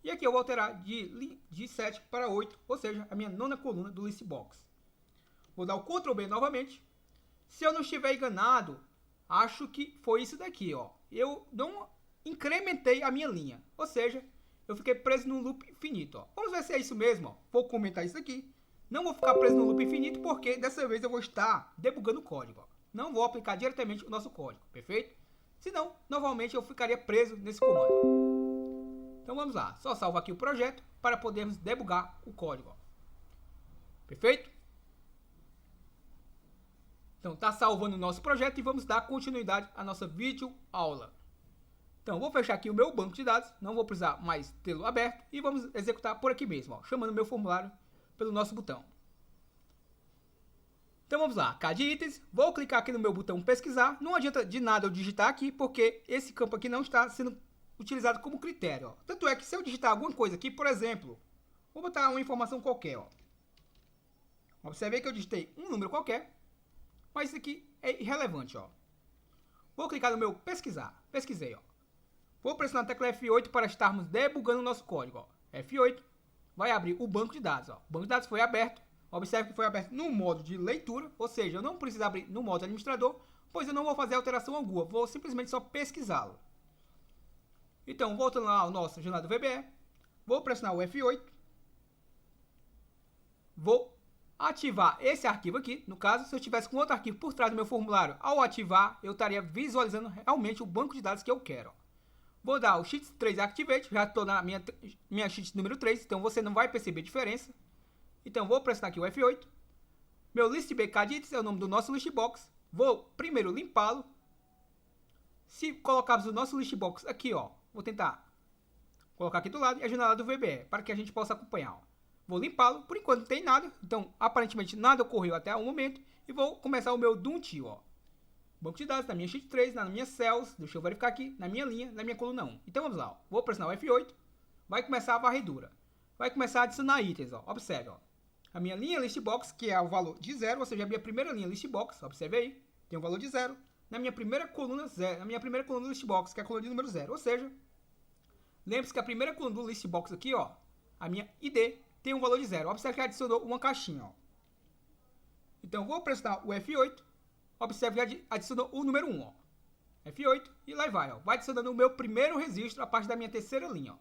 E aqui eu vou alterar de 7 para 8. Ou seja, a minha 9ª coluna do listbox. Vou dar o Ctrl B novamente. Se eu não estiver enganado, acho que foi isso daqui, ó. Eu não incrementei a minha linha. Ou seja, eu fiquei preso num loop infinito, ó. Vamos ver se é isso mesmo, ó. Vou comentar isso aqui. Não vou ficar preso no loop infinito porque dessa vez eu vou estar debugando o código, ó. Não vou aplicar diretamente o nosso código, perfeito? Senão, novamente eu ficaria preso nesse comando. Então vamos lá, só salvar aqui o projeto para podermos debugar o código, ó. Perfeito? Então está salvando o nosso projeto e vamos dar continuidade à nossa videoaula. Então vou fechar aqui o meu banco de dados, não vou precisar mais tê-lo aberto e vamos executar por aqui mesmo, ó, chamando o meu formulário pelo nosso botão. Então vamos lá, CAD itens, vou clicar aqui no meu botão pesquisar, não adianta de nada eu digitar aqui porque esse campo aqui não está sendo utilizado como critério, ó. Tanto é que se eu digitar alguma coisa aqui, por exemplo, vou botar uma informação qualquer, ó. Observe que eu digitei um número qualquer, mas isso aqui é irrelevante, ó. Vou clicar no meu pesquisar, pesquisei, ó. Vou pressionar a tecla F8 para estarmos debugando o nosso código, ó. F8 vai abrir o banco de dados, ó. O banco de dados foi aberto. Observe que foi aberto no modo de leitura, ou seja, eu não preciso abrir no modo administrador, pois eu não vou fazer alteração alguma, vou simplesmente só pesquisá-lo. Então, voltando lá ao nosso jornal do VBE, vou pressionar o F8, vou ativar esse arquivo aqui. No caso, se eu tivesse com outro arquivo por trás do meu formulário, ao ativar, eu estaria visualizando realmente o banco de dados que eu quero, ó. Vou dar o Sheet 3 Activate, já estou na minha Sheet número 3, então você não vai perceber a diferença. Então vou pressionar aqui o F8. Meu listb CAD itens é o nome do nosso listbox. Vou primeiro limpá-lo. Se colocarmos o nosso listbox aqui, ó, vou tentar colocar aqui do lado e a janela do VBE, para que a gente possa acompanhar, ó. Vou limpá-lo, por enquanto não tem nada, então aparentemente nada ocorreu até o momento. E vou começar o meu Doom-Tio, ó. Banco de dados, na minha Sheet 3, na minha Cells, deixa eu verificar aqui, na minha linha, na minha coluna 1. Então vamos lá, ó. Vou pressionar o F8, vai começar a varredura. Vai começar a adicionar itens, ó. Observe, ó. A minha linha listbox, que é o valor de 0, ou seja, a minha primeira linha listbox, observe aí, tem um valor de 0. Na minha primeira coluna 0, na minha primeira coluna do listbox, que é a coluna de número 0, ou seja, lembre-se que a primeira coluna do listbox aqui, ó, a minha ID, tem um valor de 0. Observe que adicionou uma caixinha, ó. Então vou pressionar o F8, observe que adicionou o número 1, ó. F8 e lá vai, ó. Vai adicionando o meu primeiro registro, a parte da minha terceira linha, ó,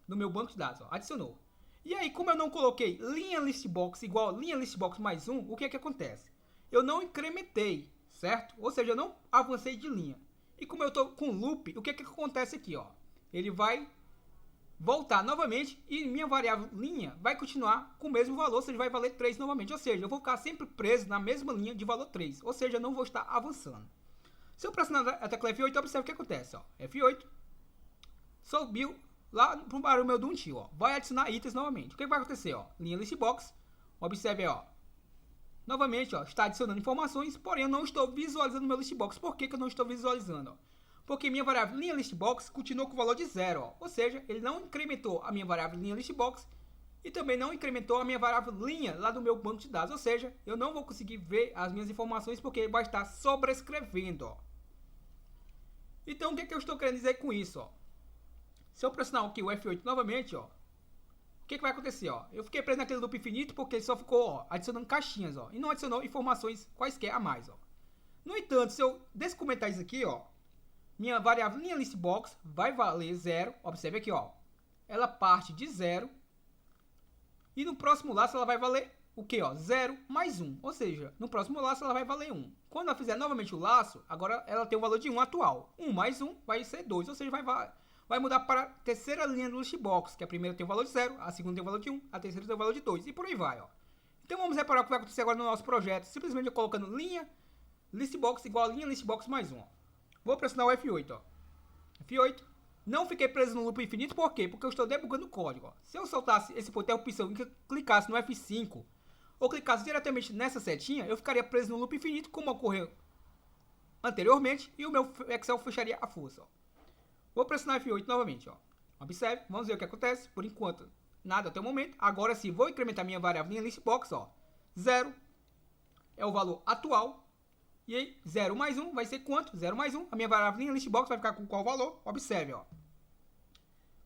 no meu banco de dados, ó. Adicionou. E aí, como eu não coloquei linha listbox igual linha listbox mais 1, o que é que acontece? Eu não incrementei, certo? Ou seja, eu não avancei de linha. E como eu estou com loop, o que é que acontece aqui, ó? Ele vai voltar novamente e minha variável linha vai continuar com o mesmo valor, ou seja, vai valer 3 novamente. Ou seja, eu vou ficar sempre preso na mesma linha de valor 3. Ou seja, eu não vou estar avançando. Se eu pressionar a tecla F8, observe o que acontece, ó. F8, subiu lá para o meu Doom-Tio, ó. Vai adicionar itens novamente. O que vai acontecer, ó? Linha listbox, observe aí, ó. novamente, ó, está adicionando informações, porém eu não estou visualizando meu listbox. Por que eu não estou visualizando? Ó? Porque minha variável linha listbox continua com o valor de 0, ó. Ou seja, ele não incrementou a minha variável linha listbox e também não incrementou a minha variável linha lá do meu banco de dados. Ou seja, eu não vou conseguir ver as minhas informações porque ele vai estar sobrescrevendo, ó. Então, o que eu estou querendo dizer com isso, ó? Se eu pressionar aqui o F8 novamente, ó, o que vai acontecer, ó? Eu fiquei preso naquele loop infinito porque ele só ficou, ó, adicionando caixinhas, ó, e não adicionou informações quaisquer a mais, ó. No entanto, se eu descomentar isso aqui, ó, minha variável linha listbox vai valer 0. Observe aqui, ó, ela parte de 0 e no próximo laço ela vai valer o que, ó? 0 mais 1, ou seja, no próximo laço ela vai valer 1. Quando ela fizer novamente o laço, agora ela tem o valor de 1 atual. 1 mais 1 vai ser 2, ou seja, vai mudar para a terceira linha do listbox, que a primeira tem o valor de 0, a segunda tem o valor de 1, a terceira tem o valor de 2, e por aí vai, ó. Então vamos reparar o que vai acontecer agora no nosso projeto, simplesmente eu colocando linha listbox igual a linha listbox mais 1, ó. Vou pressionar o F8, ó. F8. Não fiquei preso no loop infinito, por quê? Porque eu estou debugando o código, ó. Se eu soltasse esse botão opção e clicasse no F5, ou clicasse diretamente nessa setinha, eu ficaria preso no loop infinito, como ocorreu anteriormente, e o meu Excel fecharia a força, ó. Vou pressionar F8 novamente, ó. Observe, vamos ver o que acontece. Por enquanto, nada até o momento. Agora sim, vou incrementar minha variável linha listbox, ó. 0 é o valor atual. E aí, 0 mais 1 vai ser quanto? 0 mais 1. A minha variável linha listbox vai ficar com qual valor? Observe, ó.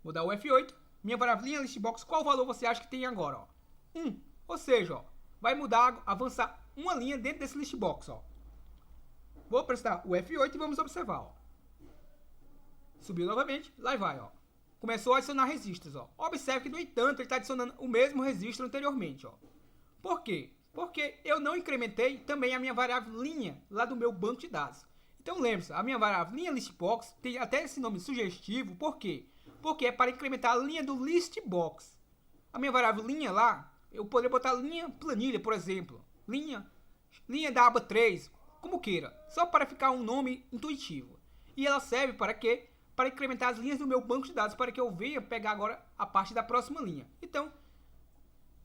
Vou dar o F8. Minha variável linha listbox, qual valor você acha que tem agora, ó? 1. Ou seja, ó, vai mudar, avançar uma linha dentro desse listbox, ó. Vou pressionar o F8 e vamos observar, ó. Subiu novamente, lá e vai, ó. Começou a adicionar registros, ó. Observe que, no entanto, ele está adicionando o mesmo registro anteriormente, ó. Por quê? Porque eu não incrementei também a minha variável linha lá do meu banco de dados. Então lembre-se, a minha variável linha listbox tem até esse nome sugestivo, por quê? Porque é para incrementar a linha do listbox. A minha variável linha lá, eu poderia botar linha planilha, por exemplo. Linha da aba 3, como queira. Só para ficar um nome intuitivo. E ela serve para quê? Para incrementar as linhas do meu banco de dados, para que eu venha pegar agora a parte da próxima linha. Então,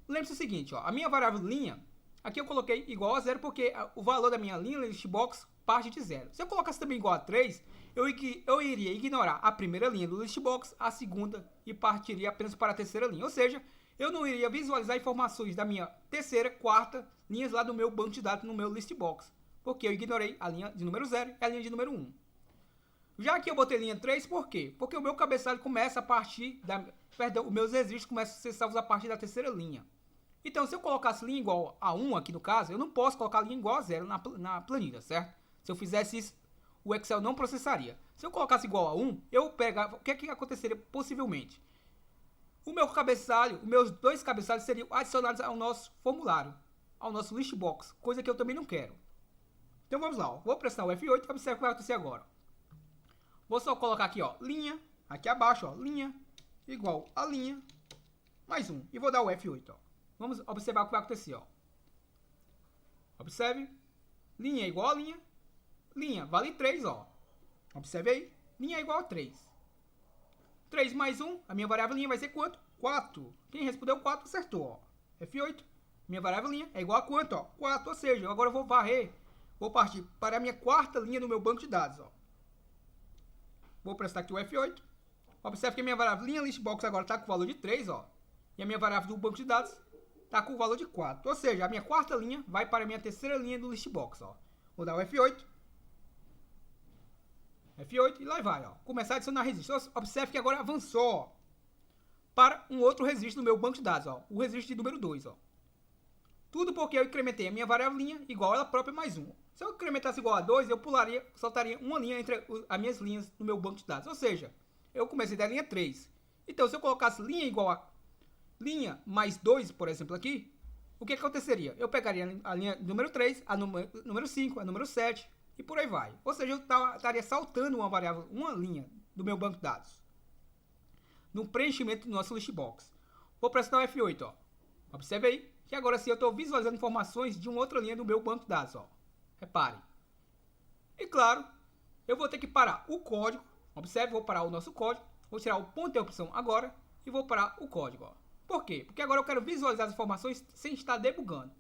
lembre-se o seguinte, ó, a minha variável linha, aqui eu coloquei igual a 0, porque o valor da minha linha listbox parte de 0. Se eu colocasse também igual a 3, eu iria ignorar a primeira linha do listbox, a segunda, e partiria apenas para a terceira linha. Ou seja, eu não iria visualizar informações da minha terceira, quarta linhas lá do meu banco de dados no meu listbox, porque eu ignorei a linha de número 0 e a linha de número 1. Já que eu botei linha 3, por quê? Porque o meu cabeçalho começa a partir os meus registros começam a ser salvos a partir da terceira linha. Então, se eu colocasse linha igual a 1 aqui no caso, eu não posso colocar linha igual a 0 na planilha, certo? Se eu fizesse isso, o Excel não processaria. Se eu colocasse igual a 1, eu pegava... O que é que aconteceria possivelmente? O meu cabeçalho, os meus dois cabeçalhos seriam adicionados ao nosso formulário, ao nosso listbox, coisa que eu também não quero. Então vamos lá, ó. Vou pressionar o F8 e observe o que vai acontecer agora. Vou só colocar aqui, ó, linha, aqui abaixo, ó, linha, igual a linha, mais 1. E vou dar o F8, ó. Vamos observar o que vai acontecer, ó. Observe, linha igual a linha vale 3, ó. Observe aí, linha é igual a 3. 3 mais 1, a minha variável linha vai ser quanto? 4. Quem respondeu 4 acertou, ó. F8, minha variável linha é igual a quanto, ó? 4, ou seja, agora eu vou varrer, vou partir para a minha quarta linha do meu banco de dados, ó. Vou prestar aqui o F8. Observe que a minha variável linha listbox agora está com o valor de 3, ó. E a minha variável do banco de dados está com o valor de 4. Ou seja, a minha quarta linha vai para a minha terceira linha do listbox, ó. Vou dar o F8. F8 e lá vai, ó. Começar a adicionar registro. Observe que agora avançou, ó, para um outro registro no meu banco de dados, ó. O registro de número 2, ó. Tudo porque eu incrementei a minha variável linha igual a ela própria mais 1. Se eu incrementasse igual a 2, eu soltaria uma linha entre as minhas linhas no meu banco de dados. Ou seja, eu comecei da linha 3. Então, se eu colocasse linha igual a linha mais 2, por exemplo, aqui, o que aconteceria? Eu pegaria a linha número 3, a número 5, a número 7 e por aí vai. Ou seja, eu estaria saltando uma linha do meu banco de dados no preenchimento do nosso listbox. Vou pressionar o F8, ó. Observe aí que agora sim eu estou visualizando informações de uma outra linha do meu banco de dados, ó. Repare. E claro, eu vou ter que parar o código. Observe, vou parar o nosso código. Vou tirar o ponto de interrupção agora e vou parar o código, ó. Por quê? Porque agora eu quero visualizar as informações sem estar debugando.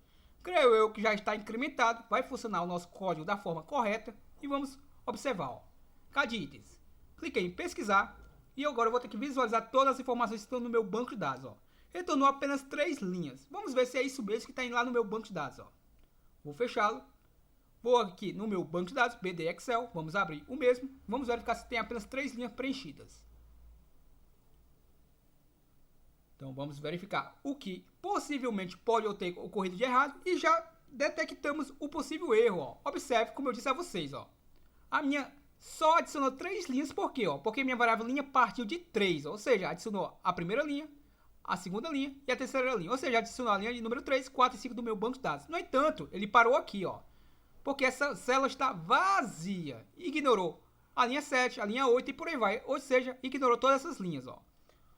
Creio eu que já está incrementado, vai funcionar o nosso código da forma correta e vamos observar. Ó. Cada itens. Cliquei em pesquisar e agora eu vou ter que visualizar todas as informações que estão no meu banco de dados. Ó. Retornou apenas 3 linhas. Vamos ver se é isso mesmo que está lá no meu banco de dados. Ó. Vou fechá-lo. Vou aqui no meu banco de dados, BD Excel, vamos abrir o mesmo. Vamos verificar se tem apenas 3 linhas preenchidas. Então vamos verificar o que possivelmente pode ter ocorrido de errado e já detectamos o possível erro. Ó. Observe, como eu disse a vocês, ó. A minha só adicionou 3 linhas, por quê? Ó? Porque minha variável linha partiu de 3, ou seja, adicionou a primeira linha, a segunda linha e a terceira linha. Ou seja, adicionou a linha de número 3, 4 e 5 do meu banco de dados. No entanto, ele parou aqui, ó, porque essa célula está vazia. Ignorou a linha 7, a linha 8 e por aí vai. Ou seja, ignorou todas essas linhas, ó.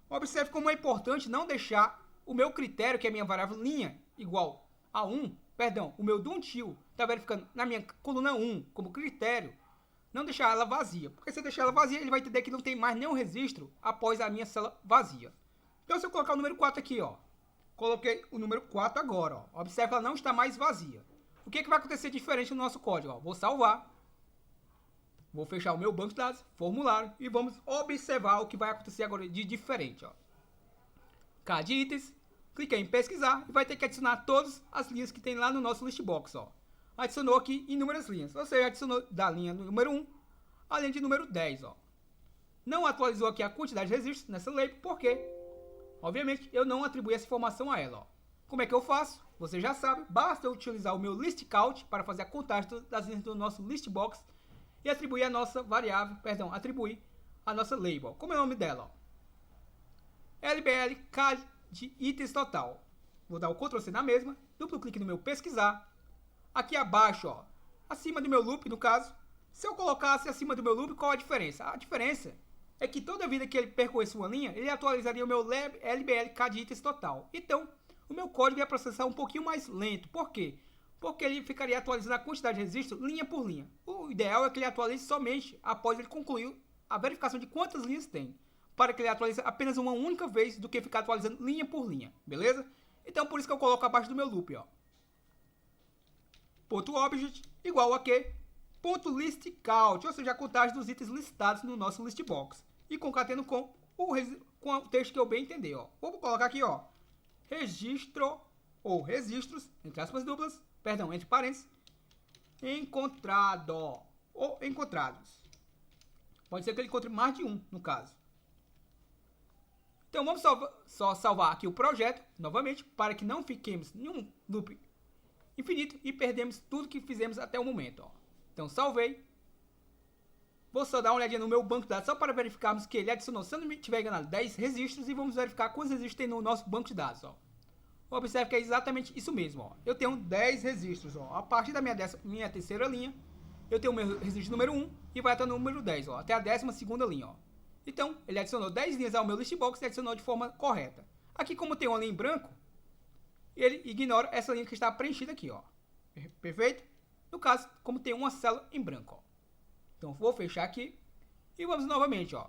Observe como é importante não deixar o meu critério, que é a minha variável linha, igual a 1, perdão, o meu DONTIL está verificando na minha coluna 1 como critério, não deixar ela vazia. Porque se eu deixar ela vazia, ele vai entender que não tem mais nenhum registro após a minha célula vazia. Então se eu colocar o número 4 aqui, ó, coloquei o número 4 agora, ó, observe que ela não está mais vazia. O que vai acontecer diferente no nosso código? Ó? Vou salvar. Vou fechar o meu banco de dados, formulário, e vamos observar o que vai acontecer agora de diferente. Ó. Cada itens, cliquei em pesquisar e vai ter que adicionar todas as linhas que tem lá no nosso listbox. Ó. Adicionou aqui inúmeras linhas, ou seja, adicionou da linha número 1 a linha de número 10. Ó. Não atualizou aqui a quantidade de registros nessa label, porque, obviamente, eu não atribuí essa informação a ela. Ó. Como é que eu faço? Você já sabe, basta eu utilizar o meu list count para fazer a contagem das linhas do nosso listbox e atribuir a nossa variável, perdão, atribuir a nossa label. Como é o nome dela? Ó. LBL CAD de itens total. Vou dar o Ctrl C na mesma, duplo clique no meu pesquisar. Aqui abaixo, ó, acima do meu loop, no caso, se eu colocasse acima do meu loop, qual a diferença? A diferença é que toda vida que ele percorresse uma linha, ele atualizaria o meu LBL CAD itens total. Então, o meu código ia processar um pouquinho mais lento. Por quê? Porque ele ficaria atualizando a quantidade de registro linha por linha. O ideal é que ele atualize somente após ele concluir a verificação de quantas linhas tem, para que ele atualize apenas uma única vez do que ficar atualizando linha por linha, beleza? Então por isso que eu coloco abaixo do meu loop, ó. Ponto .object igual a quê? Ponto .list count, ou seja, a contagem dos itens listados no nosso listbox. E concateno com o texto que eu bem entender, ó. Vou colocar aqui, ó, registro ou registros, entre aspas duplas, perdão, entre parênteses, encontrado ou encontrados. Pode ser que ele encontre mais de um, no caso. Então vamos só salvar aqui o projeto, novamente, para que não fiquemos em um loop infinito e perdemos tudo que fizemos até o momento. Ó. Então salvei. Vou só dar uma olhadinha no meu banco de dados, só para verificarmos que ele adicionou, se eu não me tiver enganado, 10 registros e vamos verificar quantos registros tem no nosso banco de dados. Ó. Observe que é exatamente isso mesmo. Ó. Eu tenho 10 registros. Ó. A partir da minha terceira linha, eu tenho o meu registro número 1 e vai até o número 10, ó, até a 12ª linha. Ó. Então, ele adicionou 10 linhas ao meu listbox e adicionou de forma correta. Aqui, como tem uma linha em branco, ele ignora essa linha que está preenchida aqui. Ó. Perfeito? No caso, como tem uma célula em branco. Ó. Então, vou fechar aqui e vamos novamente. Ó.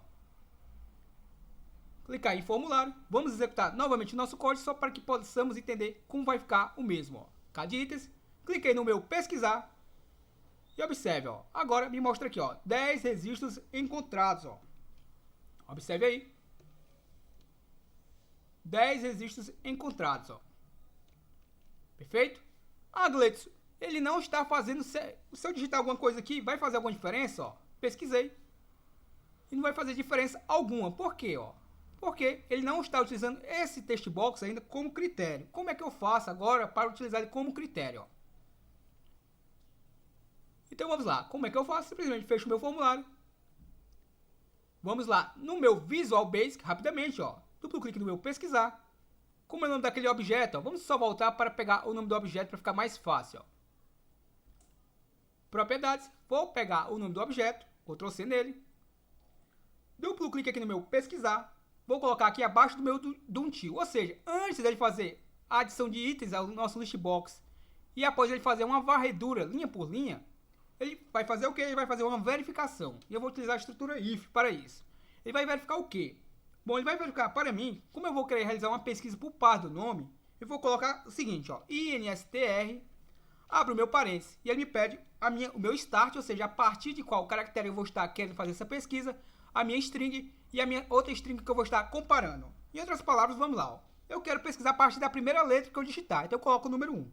Clicar em formulário, vamos executar novamente o nosso código só para que possamos entender como vai ficar o mesmo. Ó. Cada itens, cliquei no meu pesquisar e observe, ó, agora me mostra aqui, ó, 10 registros encontrados. Ó. Observe aí, 10 registros encontrados. Ó. Perfeito? Ah, Gleitson, ele não está fazendo, se eu digitar alguma coisa aqui, vai fazer alguma diferença? Ó. Pesquisei e não vai fazer diferença alguma. Por quê? Ó? Porque ele não está utilizando esse text box ainda como critério. Como é que eu faço agora para utilizar ele como critério? Ó? Então vamos lá. Como é que eu faço? Simplesmente fecho o meu formulário. Vamos lá no meu Visual Basic, rapidamente. Ó. Duplo clique no meu pesquisar. Como é o nome daquele objeto? Ó? Vamos só voltar para pegar o nome do objeto para ficar mais fácil. Ó. Propriedades. Vou pegar o nome do objeto. Ctrl C nele. Duplo clique aqui no meu pesquisar. Vou colocar aqui abaixo do meu DONTIL. Ou seja, antes dele fazer a adição de itens ao nosso listbox e após ele fazer uma varredura linha por linha, ele vai fazer o quê? Ele vai fazer uma verificação. E eu vou utilizar a estrutura if para isso. Ele vai verificar o quê? Bom, ele vai verificar para mim, como eu vou querer realizar uma pesquisa por par do nome, eu vou colocar o seguinte, ó, INSTR, abro o meu parênteses e ele me pede o meu start, ou seja, a partir de qual caractere eu vou estar querendo fazer essa pesquisa, a minha string e a minha outra string que eu vou estar comparando. Em outras palavras, vamos lá, ó. Eu quero pesquisar a partir da primeira letra que eu digitar, então eu coloco o número 1.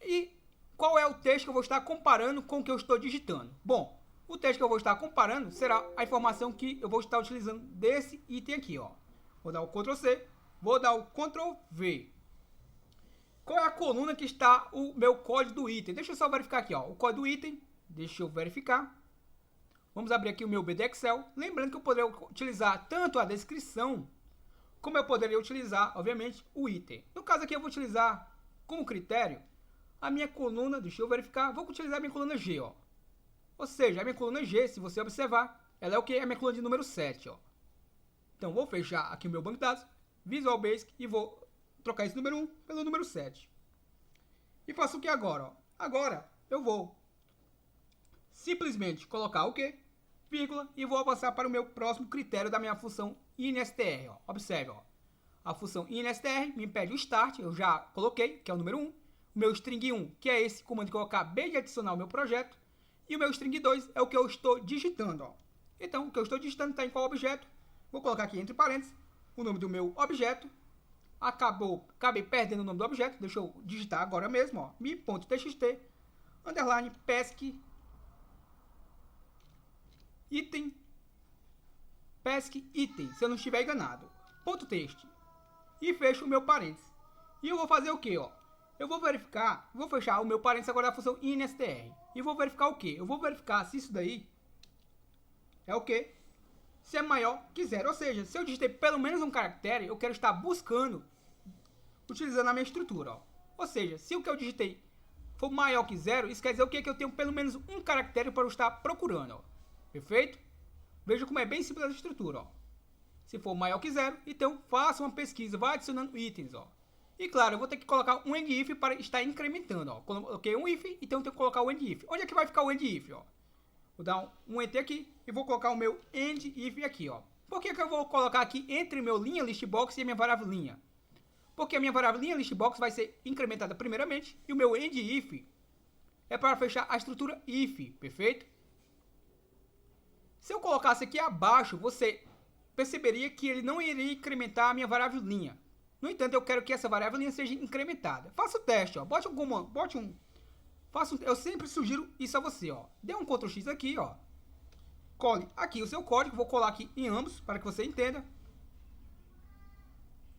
E qual é o texto que eu vou estar comparando com o que eu estou digitando? Bom, o texto que eu vou estar comparando será a informação que eu vou estar utilizando desse item aqui, ó. Vou dar o Ctrl C, vou dar o Ctrl V. Qual é a coluna que está o meu código do item? Deixa eu só verificar aqui, ó. O código do item, deixa eu verificar. Vamos abrir aqui o meu BD Excel. Lembrando que eu poderia utilizar tanto a descrição, como eu poderia utilizar, obviamente, o item. No caso aqui eu vou utilizar como critério a minha coluna, deixa eu verificar, vou utilizar a minha coluna G, ó. Ou seja, a minha coluna G, se você observar, ela é o que? É a minha coluna de número 7, ó. Então, vou fechar aqui o meu banco de dados, Visual Basic, e vou trocar esse número 1 pelo número 7. E faço o que agora, ó? Agora, eu vou simplesmente colocar o quê? Vírgula, e vou avançar para o meu próximo critério da minha função INSTR, ó. Observe, ó. A função INSTR me pede o start, eu já coloquei, que é o número 1. O meu string 1, que é esse comando que eu acabei de adicionar ao meu projeto. E o meu string 2 é o que eu estou digitando, ó. Então, o que eu estou digitando está em qual objeto? Vou colocar aqui entre parênteses o nome do meu objeto. Acabei perdendo o nome do objeto. Deixa eu digitar agora mesmo, ó. mi.txt underline pesc item se eu não estiver enganado. Ponto .txt. E fecho o meu parênteses. E eu vou fazer o que, ó? Eu vou verificar, vou fechar o meu parênteses agora da função INSTR. E vou verificar o que? Eu vou verificar se isso daí é o que? Se é maior que 0. Ou seja, se eu digitei pelo menos um caractere, eu quero estar buscando, utilizando a minha estrutura, ó. Ou seja, se o que eu digitei for maior que 0, isso quer dizer o que? Que eu tenho pelo menos um caractere para eu estar procurando, ó. Perfeito? Veja como é bem simples a estrutura, ó. Se for maior que 0, então faça uma pesquisa, vá adicionando itens, ó. E claro, eu vou ter que colocar um end-if para estar incrementando, ó. Coloquei um if, então eu tenho que colocar o end-if. Onde é que vai ficar o end-if, ó? Vou dar um enter aqui e vou colocar o meu end-if aqui, ó. Por que eu vou colocar aqui entre meu linha listbox e a minha variável linha? Porque a minha variável linha listbox vai ser incrementada primeiramente e o meu end-if é para fechar a estrutura if, perfeito? Se eu colocasse aqui abaixo, você perceberia que ele não iria incrementar a minha variável linha. No entanto, eu quero que essa variável linha seja incrementada. Faça o teste, ó. Eu sempre sugiro isso a você, ó. Dê um Ctrl X aqui, ó. Cole aqui o seu código. Vou colar aqui em ambos para que você entenda.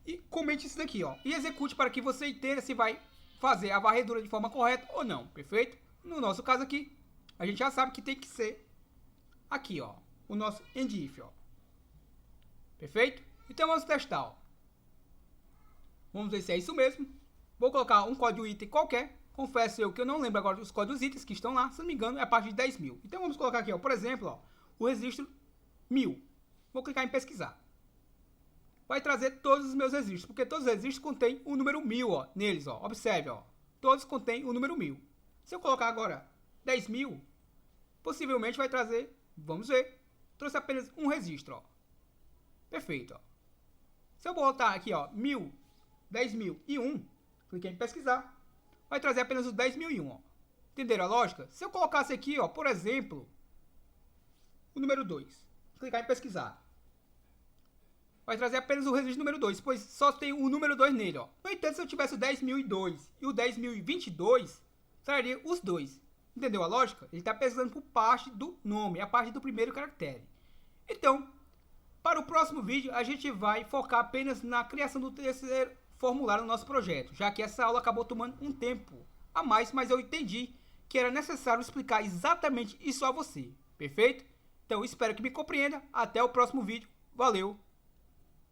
E comente isso daqui, ó. E execute para que você entenda se vai fazer a varredura de forma correta ou não, perfeito? No nosso caso aqui, a gente já sabe que tem que ser aqui, ó. O nosso end-if, ó. Perfeito? Então vamos testar, ó. Vamos ver se é isso mesmo. Vou colocar um código item qualquer. Confesso eu que eu não lembro agora dos códigos itens que estão lá. Se não me engano, é a partir de 10.000. Então vamos colocar aqui, ó, por exemplo, ó, o registro 1000. Vou clicar em pesquisar. Vai trazer todos os meus registros, porque todos os registros contêm o número 1000, ó, neles, ó. Observe, ó. Todos contêm o número 1000. Se eu colocar agora 10.000, possivelmente vai trazer, vamos ver, trouxe apenas um registro, ó. Perfeito, ó. Se eu botar aqui, ó, 1000, 10.001, cliquei em pesquisar, vai trazer apenas o 10.001, ó. Entenderam a lógica? Se eu colocasse aqui, ó, por exemplo, o número 2, clicar em pesquisar, vai trazer apenas o registro número 2, pois só tem o número 2 nele, ó. No entanto, se eu tivesse o 10.002 e o 10.022, traria os dois. Entendeu a lógica? Ele está pesquisando por parte do nome, a parte do primeiro caractere. Então, para o próximo vídeo, a gente vai focar apenas na criação do terceiro formulário no nosso projeto, já que essa aula acabou tomando um tempo a mais, mas eu entendi que era necessário explicar exatamente isso a você, perfeito? Então, espero que me compreenda. Até o próximo vídeo. Valeu!